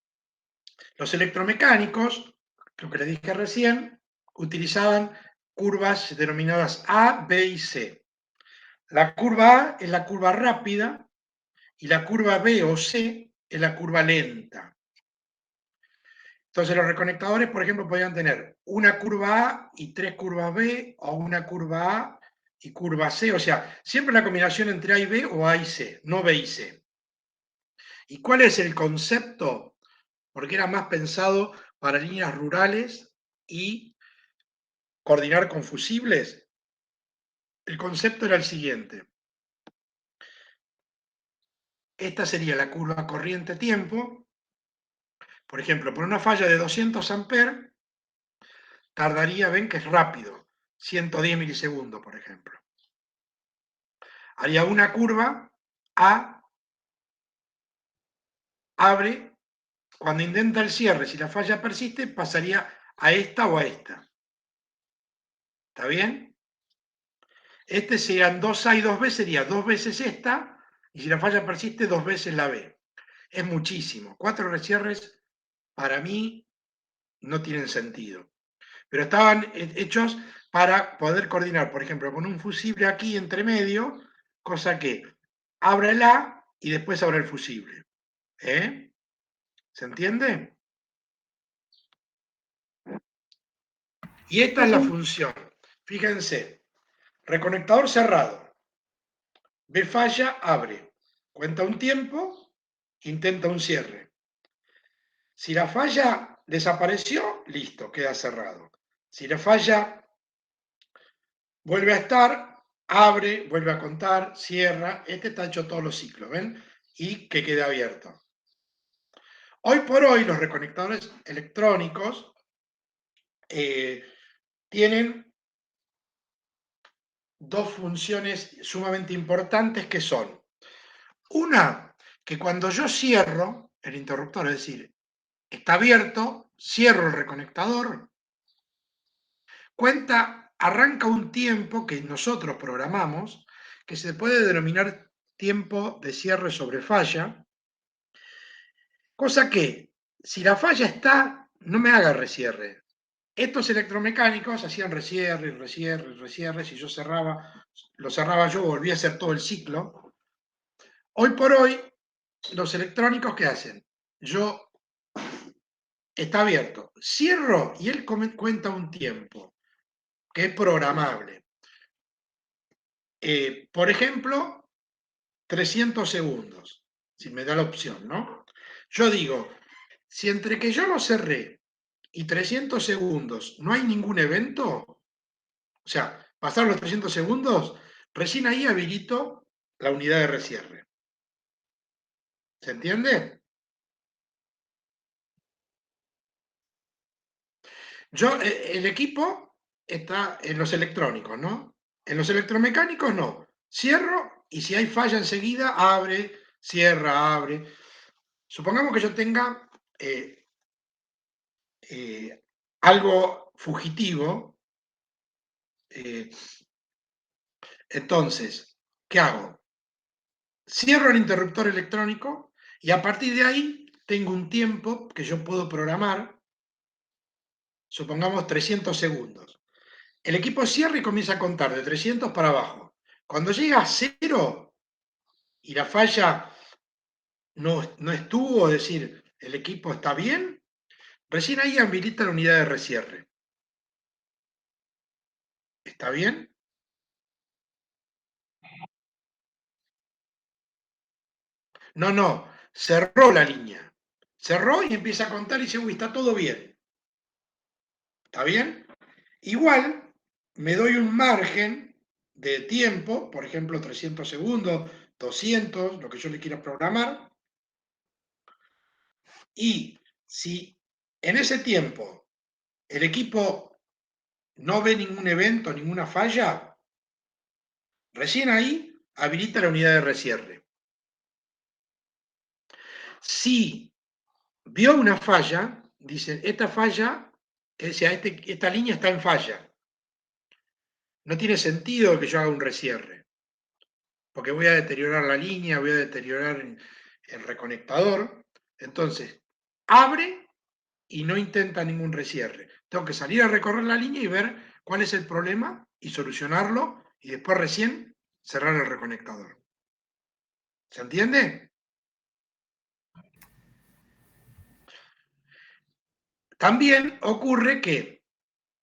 Los electromecánicos, lo que les dije recién, utilizaban curvas denominadas A, B y C. La curva A es la curva rápida y la curva B o C es la curva lenta. Entonces los reconectadores, por ejemplo, podían tener una curva A y 3 curvas B, o una curva A y curva C, o sea, siempre la combinación entre A y B o A y C, no B y C. ¿Y cuál es el concepto? Porque era más pensado para líneas rurales y coordinar con fusibles. El concepto era el siguiente. Esta sería la curva corriente-tiempo. Por ejemplo, por una falla de 200 amperes, tardaría, ven que es rápido, 110 milisegundos, por ejemplo. Haría una curva, A, abre, cuando intenta el cierre, si la falla persiste, pasaría a esta o a esta. ¿Está bien? Este serían 2A y 2B, sería 2 veces esta, y si la falla persiste, 2 veces la B. Es muchísimo. 4 resierres, para mí, no tienen sentido. Pero estaban hechos para poder coordinar, por ejemplo, con un fusible aquí entre medio, cosa que abra el A y después abra el fusible. ¿Se entiende? Y esta es la función. Fíjense, reconectador cerrado. B falla, abre. Cuenta un tiempo, intenta un cierre. Si la falla desapareció, listo, queda cerrado. Si la falla vuelve a estar, abre, vuelve a contar, cierra. Este está hecho todos los ciclos, ¿ven? Y que quede abierto. Hoy por hoy los reconectadores electrónicos tienen dos funciones sumamente importantes que son, una, que cuando yo cierro el interruptor, es decir, está abierto, cierro el reconectador, arranca un tiempo que nosotros programamos, que se puede denominar tiempo de cierre sobre falla, cosa que, si la falla está, no me haga resierre. Estos electromecánicos hacían resierre, resierre, resierre, si yo lo cerraba yo, volvía a hacer todo el ciclo. Hoy por hoy, los electrónicos, ¿qué hacen? Está abierto, cierro y él cuenta un tiempo que es programable. Por ejemplo, 300 segundos, si me da la opción, ¿no? Yo digo, si entre que yo lo cerré y 300 segundos no hay ningún evento, o sea, pasaron los 300 segundos, recién ahí habilito la unidad de recierre. ¿Se entiende? El equipo está en los electrónicos, ¿no? En los electromecánicos no. Cierro y si hay falla enseguida, abre, cierra, abre. Supongamos que yo tenga algo fugitivo. Entonces, ¿qué hago? Cierro el interruptor electrónico y a partir de ahí tengo un tiempo que yo puedo programar, supongamos 300 segundos. El equipo cierra y comienza a contar de 300 para abajo. Cuando llega a 0 y la falla no estuvo, es decir, el equipo está bien, recién ahí habilita la unidad de recierre. ¿Está bien? No, cerró la línea. Cerró y empieza a contar y dice, uy, está todo bien. ¿Está bien? Igual me doy un margen de tiempo, por ejemplo, 300 segundos, 200, lo que yo le quiera programar, y si en ese tiempo el equipo no ve ningún evento, ninguna falla, recién ahí habilita la unidad de recierre. Si vio una falla, dicen, esta falla, o sea, esta línea está en falla. No tiene sentido que yo haga un recierre, porque voy a deteriorar la línea, voy a deteriorar el reconectador. Entonces, abre y no intenta ningún recierre. Tengo que salir a recorrer la línea y ver cuál es el problema y solucionarlo y después recién cerrar el reconectador. ¿Se entiende? También ocurre que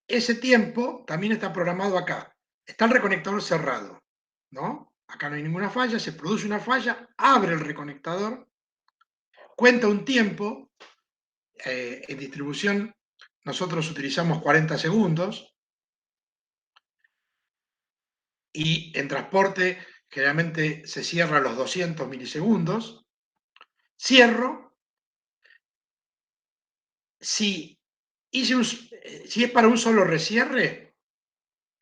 ese tiempo también está programado acá. Está el reconectador cerrado, ¿no? Acá no hay ninguna falla, se produce una falla, abre el reconectador, cuenta un tiempo. En distribución nosotros utilizamos 40 segundos y en transporte generalmente se cierra a los 200 milisegundos. Cierro. Si es para un solo recierre,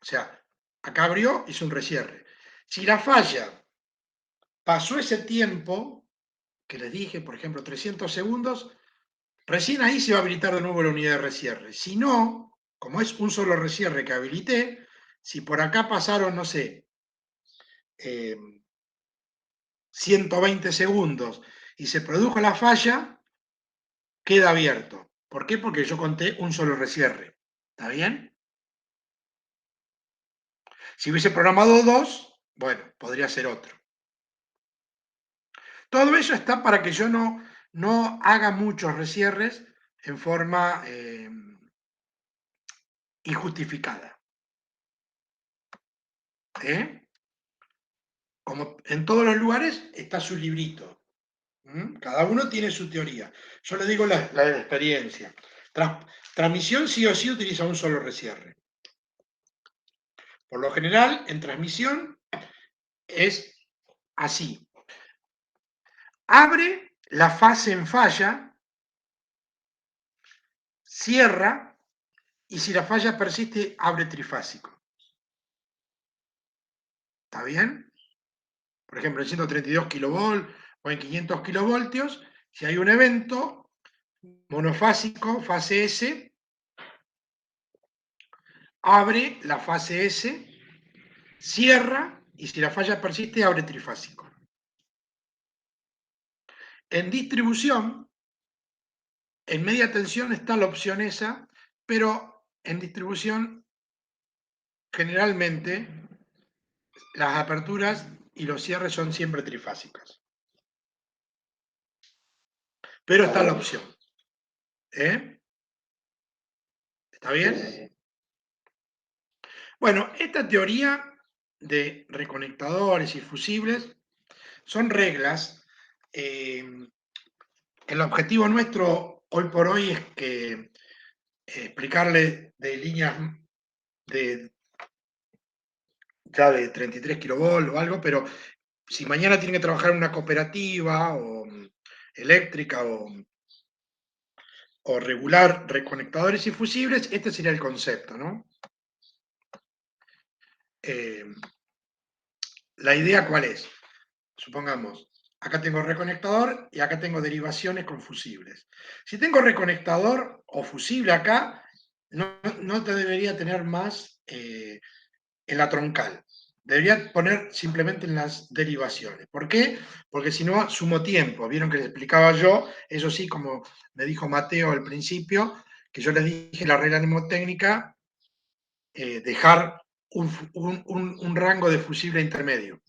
o sea, acá abrió, hizo un recierre. Si la falla pasó ese tiempo, que les dije, por ejemplo, 300 segundos, recién ahí se va a habilitar de nuevo la unidad de recierre. Si no, como es un solo recierre que habilité, si por acá pasaron, no sé, 120 segundos y se produjo la falla, queda abierto. ¿Por qué? Porque yo conté un solo recierre. ¿Está bien? Si hubiese programado dos, bueno, podría ser otro. Todo eso está para que yo no haga muchos recierres en forma injustificada. Como en todos los lugares está su librito. Cada uno tiene su teoría. Yo le digo la de la experiencia. Transmisión sí o sí utiliza un solo recierre. Por lo general, en transmisión es así. Abre la fase en falla, cierra, y si la falla persiste, abre trifásico. ¿Está bien? Por ejemplo, en 132 kilovolts o en 500 kilovoltios, si hay un evento monofásico, fase S, abre la fase S, cierra, y si la falla persiste, abre trifásico. En distribución, en media tensión está la opción esa, pero en distribución generalmente las aperturas y los cierres son siempre trifásicos. Pero está la opción. ¿Está bien? Bueno, esta teoría de reconectadores y fusibles son reglas. El objetivo nuestro hoy por hoy es que explicarle de líneas ya de 33 kilovolts o algo, pero si mañana tienen que trabajar en una cooperativa o eléctrica o regular reconectadores y fusibles, este sería el concepto, ¿no? La idea, ¿cuál es? Supongamos, acá tengo reconectador y acá tengo derivaciones con fusibles. Si tengo reconectador o fusible acá, no te debería tener más en la troncal. Debería poner simplemente en las derivaciones. ¿Por qué? Porque si no, sumo tiempo. Vieron que les explicaba yo, eso sí, como me dijo Mateo al principio, que yo les dije la regla mnemotécnica, dejar un rango de fusible intermedio.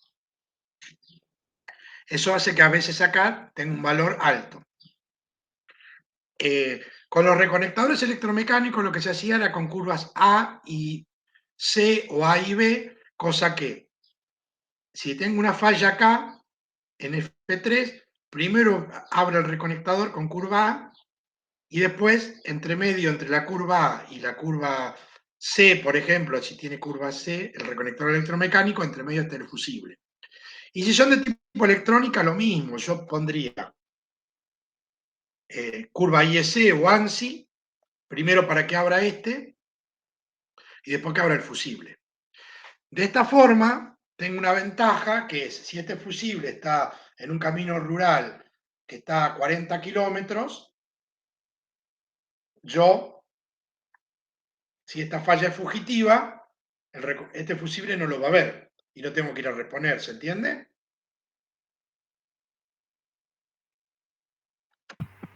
Eso hace que a veces acá tenga un valor alto. Con los reconectadores electromecánicos lo que se hacía era con curvas A y C o A y B, cosa que si tengo una falla acá, en F3, primero abro el reconectador con curva A y después, entre medio, entre la curva A y la curva C, por ejemplo, si tiene curva C, el reconector electromecánico, entre medio está el fusible. Y si son de tipo electrónica, lo mismo, yo pondría curva IEC o ANSI, primero para que abra este y después que abra el fusible. De esta forma, tengo una ventaja que es, si este fusible está en un camino rural que está a 40 kilómetros, yo, si esta falla es fugitiva, este fusible no lo va a ver y no tengo que ir a reponer, ¿se entiende?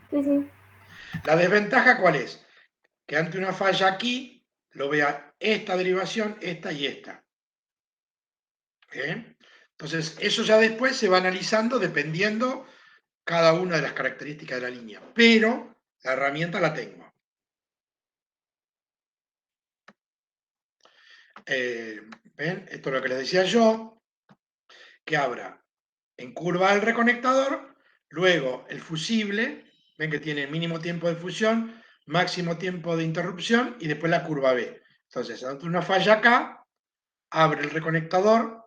Sí, sí. La desventaja, ¿cuál es? Que ante una falla aquí, lo vea esta derivación, esta y esta. ¿Eh? Entonces, eso ya después se va analizando dependiendo cada una de las características de la línea, pero la herramienta la tengo. ¿Ven? Esto es lo que les decía yo, que abra en curva el reconectador, luego el fusible, ven que tiene mínimo tiempo de fusión, máximo tiempo de interrupción y después la curva B. Entonces, ante una falla acá, abre el reconectador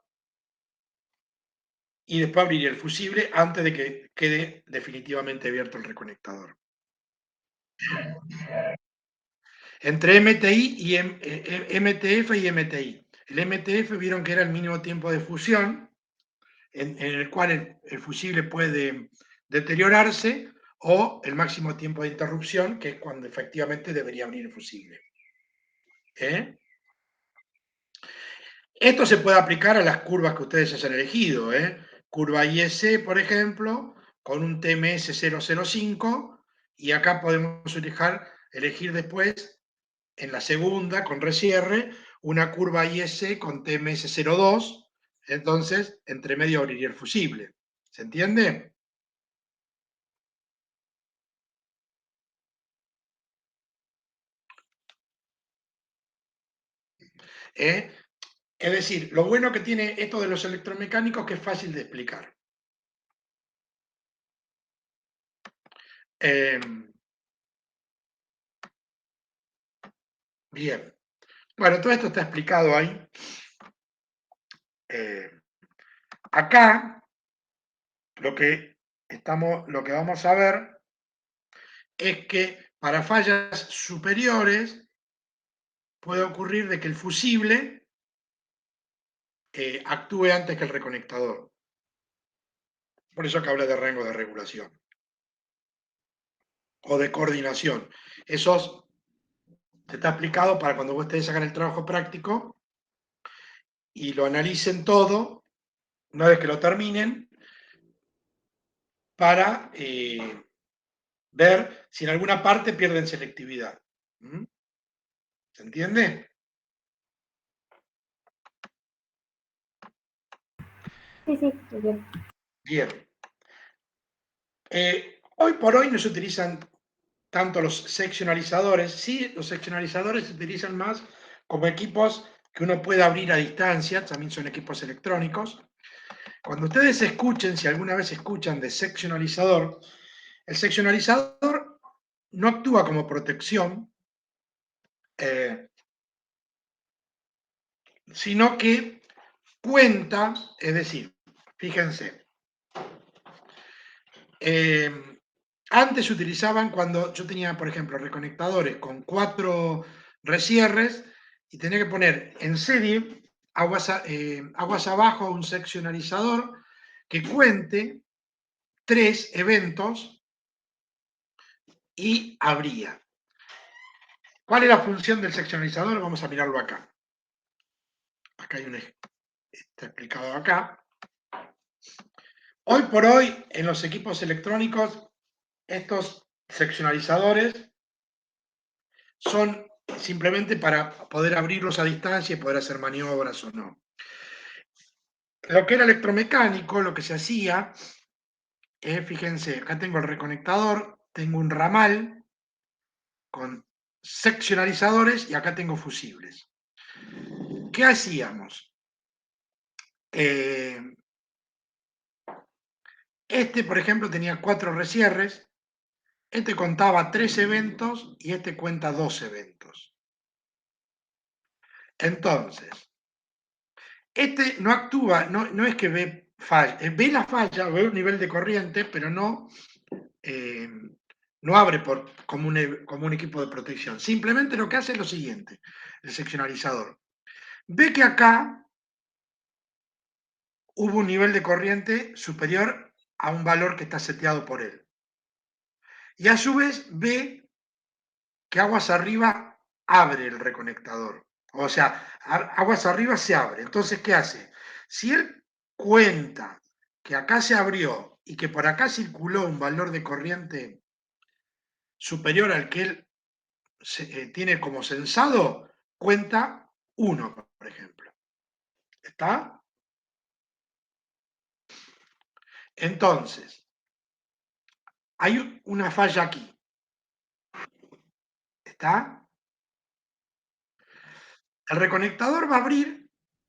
y después abriría el fusible antes de que quede definitivamente abierto el reconectador. Entre MTI y MTF y MTI. El MTF vieron que era el mínimo tiempo de fusión, en el cual el fusible puede deteriorarse, o el máximo tiempo de interrupción, que es cuando efectivamente debería abrir el fusible. Esto se puede aplicar a las curvas que ustedes hayan elegido. Curva IEC, por ejemplo, con un TMS 005, y acá podemos elegir después, en la segunda, con recierre, una curva IEC con TMS 02, entonces, entre medio abriría el fusible. ¿Se entiende? Es decir, lo bueno que tiene esto de los electromecánicos es que es fácil de explicar. Bien. Bueno, todo esto está explicado ahí. Acá, lo que vamos a ver es que para fallas superiores puede ocurrir de que el fusible actúe antes que el reconectador. Por eso que habla de rango de regulación o de coordinación. Eso está explicado para cuando ustedes hagan el trabajo práctico y lo analicen todo, una vez que lo terminen, para ver si en alguna parte pierden selectividad. ¿Se entiende? Sí, sí, muy bien. Bien. Hoy por hoy no se utilizan tanto los seccionalizadores. Sí, los seccionalizadores se utilizan más como equipos que uno puede abrir a distancia, también son equipos electrónicos. Cuando ustedes escuchen, si alguna vez escuchan de seccionalizador, el seccionalizador no actúa como protección, sino que cuenta, es decir, fíjense, antes se utilizaban cuando yo tenía, por ejemplo, reconectadores con 4 recierres y tenía que poner en serie aguas abajo un seccionalizador que cuente 3 eventos y abría. ¿Cuál es la función del seccionalizador? Vamos a mirarlo acá. Acá hay un, está explicado acá. Hoy por hoy, en los equipos electrónicos, estos seccionalizadores son simplemente para poder abrirlos a distancia y poder hacer maniobras o no. Lo que era electromecánico, lo que se hacía, fíjense, acá tengo el reconectador, tengo un ramal con seccionalizadores y acá tengo fusibles. ¿Qué hacíamos? Este, por ejemplo, tenía 4 recierres, este contaba 3 eventos y este cuenta 2 eventos. Entonces, este no actúa, no es que ve falla, ve la falla, ve un nivel de corriente, pero no abre como un equipo de protección. Simplemente lo que hace es lo siguiente, el seccionalizador. Ve que acá hubo un nivel de corriente superior a un valor que está seteado por él. Y a su vez ve que aguas arriba abre el reconectador. O sea, aguas arriba se abre. Entonces, ¿qué hace? Si él cuenta que acá se abrió y que por acá circuló un valor de corriente superior al que él tiene como sensado, cuenta 1, por ejemplo. ¿Está? Entonces, hay una falla aquí. ¿Está? El reconectador va a abrir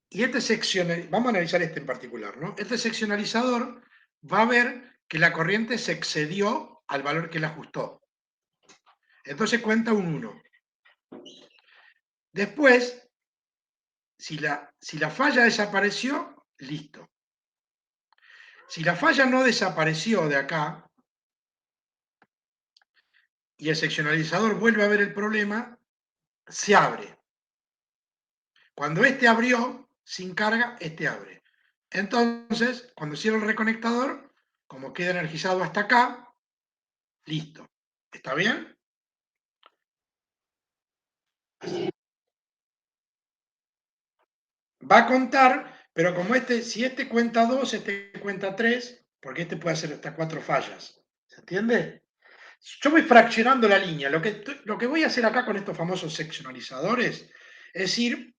y este seccionalizador, vamos a analizar este en particular, ¿no? Este seccionalizador va a ver que la corriente se excedió al valor que él ajustó. Entonces cuenta un 1. Después, si la falla desapareció, listo. Si la falla no desapareció de acá y el seccionalizador vuelve a ver el problema, se abre. Cuando este abrió, sin carga, este abre. Entonces, cuando cierro el reconectador, como queda energizado hasta acá, listo. ¿Está bien? Va a contar, pero como si este cuenta 2, este cuenta 3, porque este puede hacer hasta 4 fallas. ¿Se entiende? Yo voy fraccionando la línea. Lo que voy a hacer acá con estos famosos seccionalizadores es ir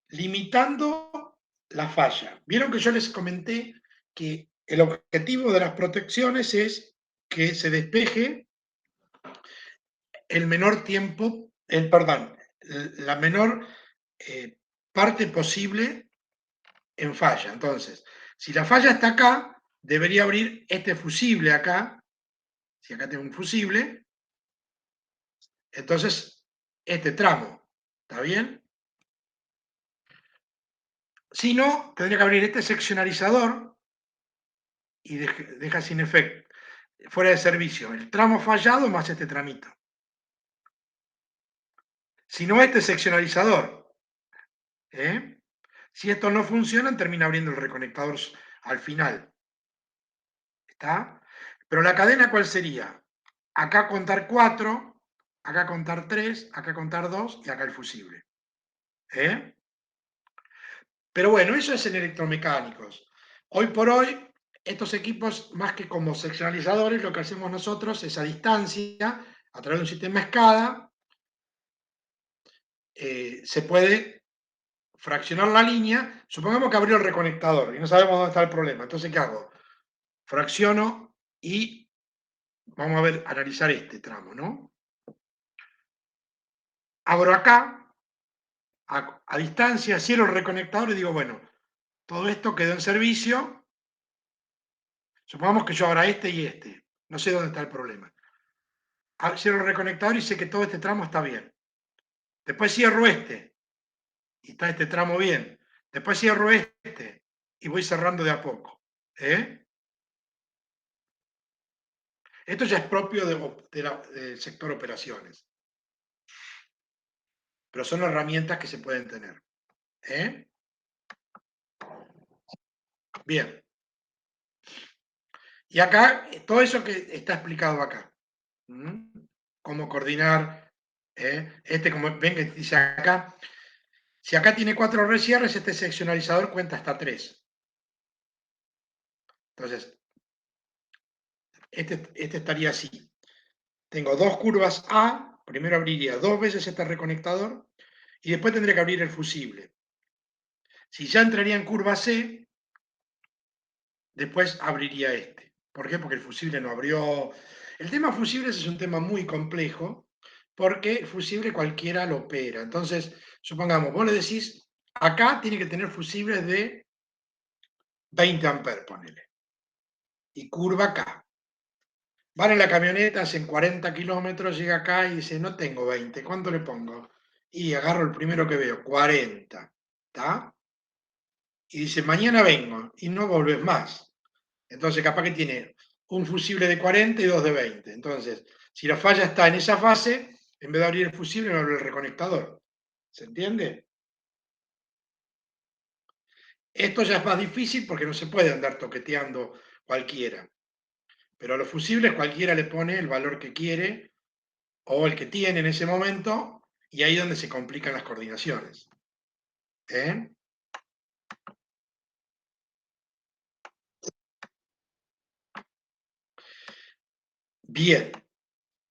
limitando la falla. Vieron que yo les comenté que el objetivo de las protecciones es que se despeje el menor tiempo, la menor parte posible en falla. Entonces, si la falla está acá, debería abrir este fusible acá. Si acá tengo un fusible, entonces este tramo. ¿Está bien? Si no, tendría que abrir este seccionalizador y deja sin efecto, fuera de servicio, el tramo fallado más este tramito. Si no, este seccionalizador. Si estos no funcionan, termina abriendo el reconectador al final. ¿Está? Pero la cadena, ¿cuál sería? Acá contar 4, acá contar 3, acá contar 2 y acá el fusible. Pero bueno, eso es en electromecánicos. Hoy por hoy, estos equipos, más que como seccionalizadores, lo que hacemos nosotros es a distancia, a través de un sistema SCADA, se puede fraccionar la línea. Supongamos que abrió el reconectador y no sabemos dónde está el problema. Entonces, ¿qué hago? Fracciono y vamos a ver, analizar este tramo, ¿no? Abro acá, a distancia, cierro el reconectador y digo, bueno, todo esto quedó en servicio. Supongamos que yo abra este y este. No sé dónde está el problema. Cierro el reconectador y sé que todo este tramo está bien. Después cierro este, y está este tramo bien. Después cierro este, y voy cerrando de a poco. Esto ya es propio del sector operaciones. Pero son herramientas que se pueden tener. Bien. Y acá, todo eso que está explicado acá. Cómo coordinar. Como ven que dice acá, si acá tiene 4 recierres, este seccionalizador cuenta hasta 3. Entonces, este estaría así. Tengo 2 curvas A, primero abriría 2 veces este reconectador y después tendría que abrir el fusible. Si ya entraría en curva C, después abriría este. ¿Por qué? Porque el fusible no abrió. El tema fusibles es un tema muy complejo porque el fusible cualquiera lo opera. Entonces, supongamos, vos le decís, acá tiene que tener fusibles de 20 amperes, ponele. Y curva acá. Van en la camioneta, hacen 40 kilómetros, llega acá y dice, no tengo 20, ¿cuánto le pongo? Y agarro el primero que veo, 40. ¿Está? Y dice, mañana vengo, y no volvés más. Entonces, capaz que tiene un fusible de 40 y 2 de 20. Entonces, si la falla está en esa fase, en vez de abrir el fusible, no abre el reconectador. ¿Se entiende? Esto ya es más difícil porque no se puede andar toqueteando cualquiera. Pero a los fusibles cualquiera le pone el valor que quiere o el que tiene en ese momento, y ahí es donde se complican las coordinaciones. Bien.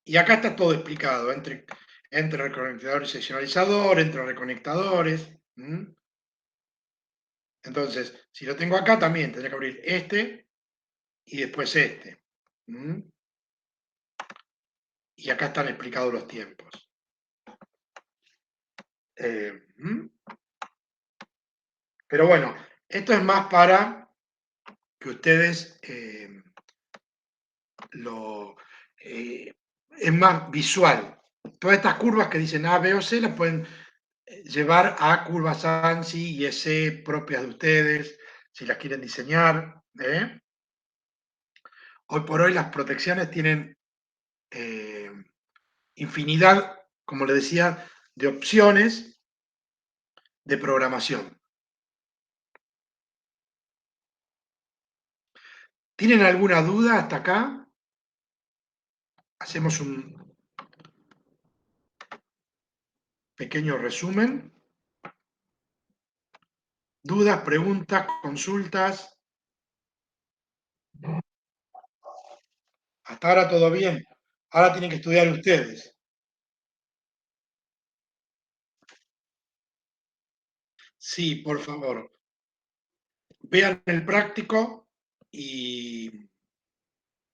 Y acá está todo explicado, entre reconectador y seccionalizador, entre reconectadores. Entonces, si lo tengo acá, también tendré que abrir este y después este. Y acá están explicados los tiempos. Pero bueno, esto es más para que ustedes es más visual. Todas estas curvas que dicen A, B o C las pueden llevar a curvas ANSI y EC propias de ustedes, si las quieren diseñar. Hoy por hoy las protecciones tienen infinidad, como le decía, de opciones de programación. ¿Tienen alguna duda hasta acá? Hacemos un pequeño resumen. ¿Dudas, preguntas, consultas? Hasta ahora todo bien. Ahora tienen que estudiar ustedes. Sí, por favor. Vean el práctico y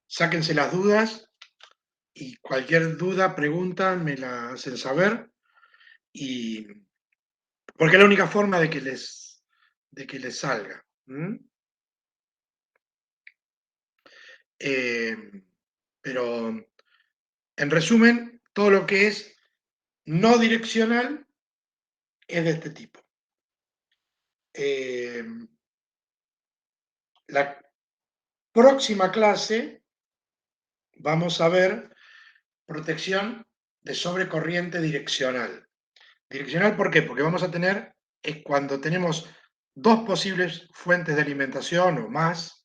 sáquense las dudas. Y cualquier duda, pregunta, me la hacen saber. Y porque es la única forma de que les salga. Pero, en resumen, todo lo que es no direccional es de este tipo. La próxima clase vamos a ver protección de sobrecorriente direccional. Direccional, ¿por qué? Porque vamos a tener, es cuando tenemos 2 posibles fuentes de alimentación o más,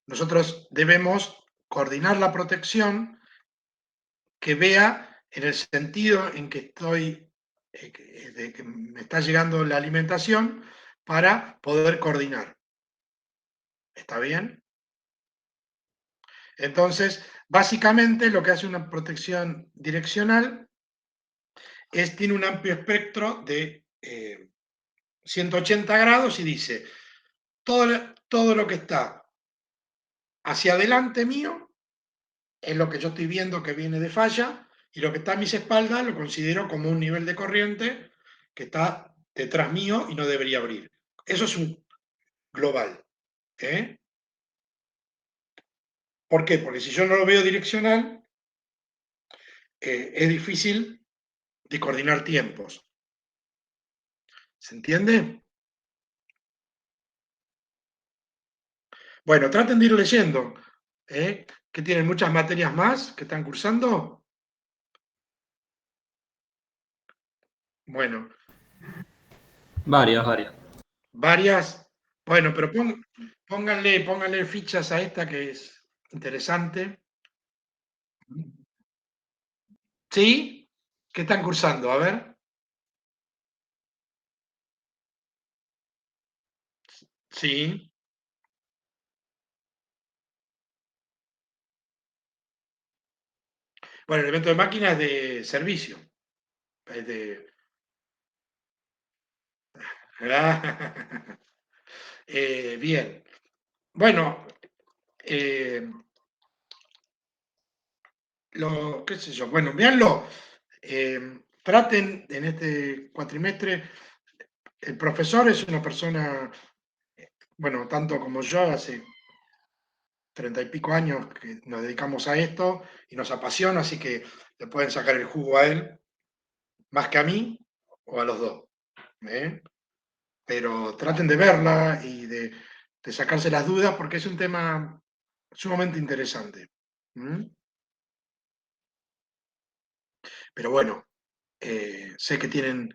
nosotros debemos coordinar la protección que vea en el sentido en que estoy, de que me está llegando la alimentación para poder coordinar. ¿Está bien? Entonces, básicamente lo que hace una protección direccional tiene un amplio espectro de 180 grados y dice, todo lo que está hacia adelante mío es lo que yo estoy viendo que viene de falla, y lo que está a mis espaldas lo considero como un nivel de corriente que está detrás mío y no debería abrir. Eso es un global. ¿Por qué? Porque si yo no lo veo direccional, es difícil de coordinar tiempos. ¿Se entiende? Bueno, traten de ir leyendo, que tienen muchas materias más que están cursando. Bueno, Varias. varias. Bueno, pero pónganle fichas a esta que es interesante. ¿Sí? ¿Qué están cursando? A ver. Sí. Bueno, el evento de máquina es de servicio. Es de... bien. Bueno, qué sé yo. Bueno, véanlo. Traten en este cuatrimestre. El profesor es una persona, bueno, tanto como yo, hace 30 y pico años que nos dedicamos a esto y nos apasiona, así que le pueden sacar el jugo a él más que a mí o a los dos. ¿eh? Pero traten de verla y de sacarse las dudas porque es un tema sumamente interesante. ¿m? Pero bueno, sé que tienen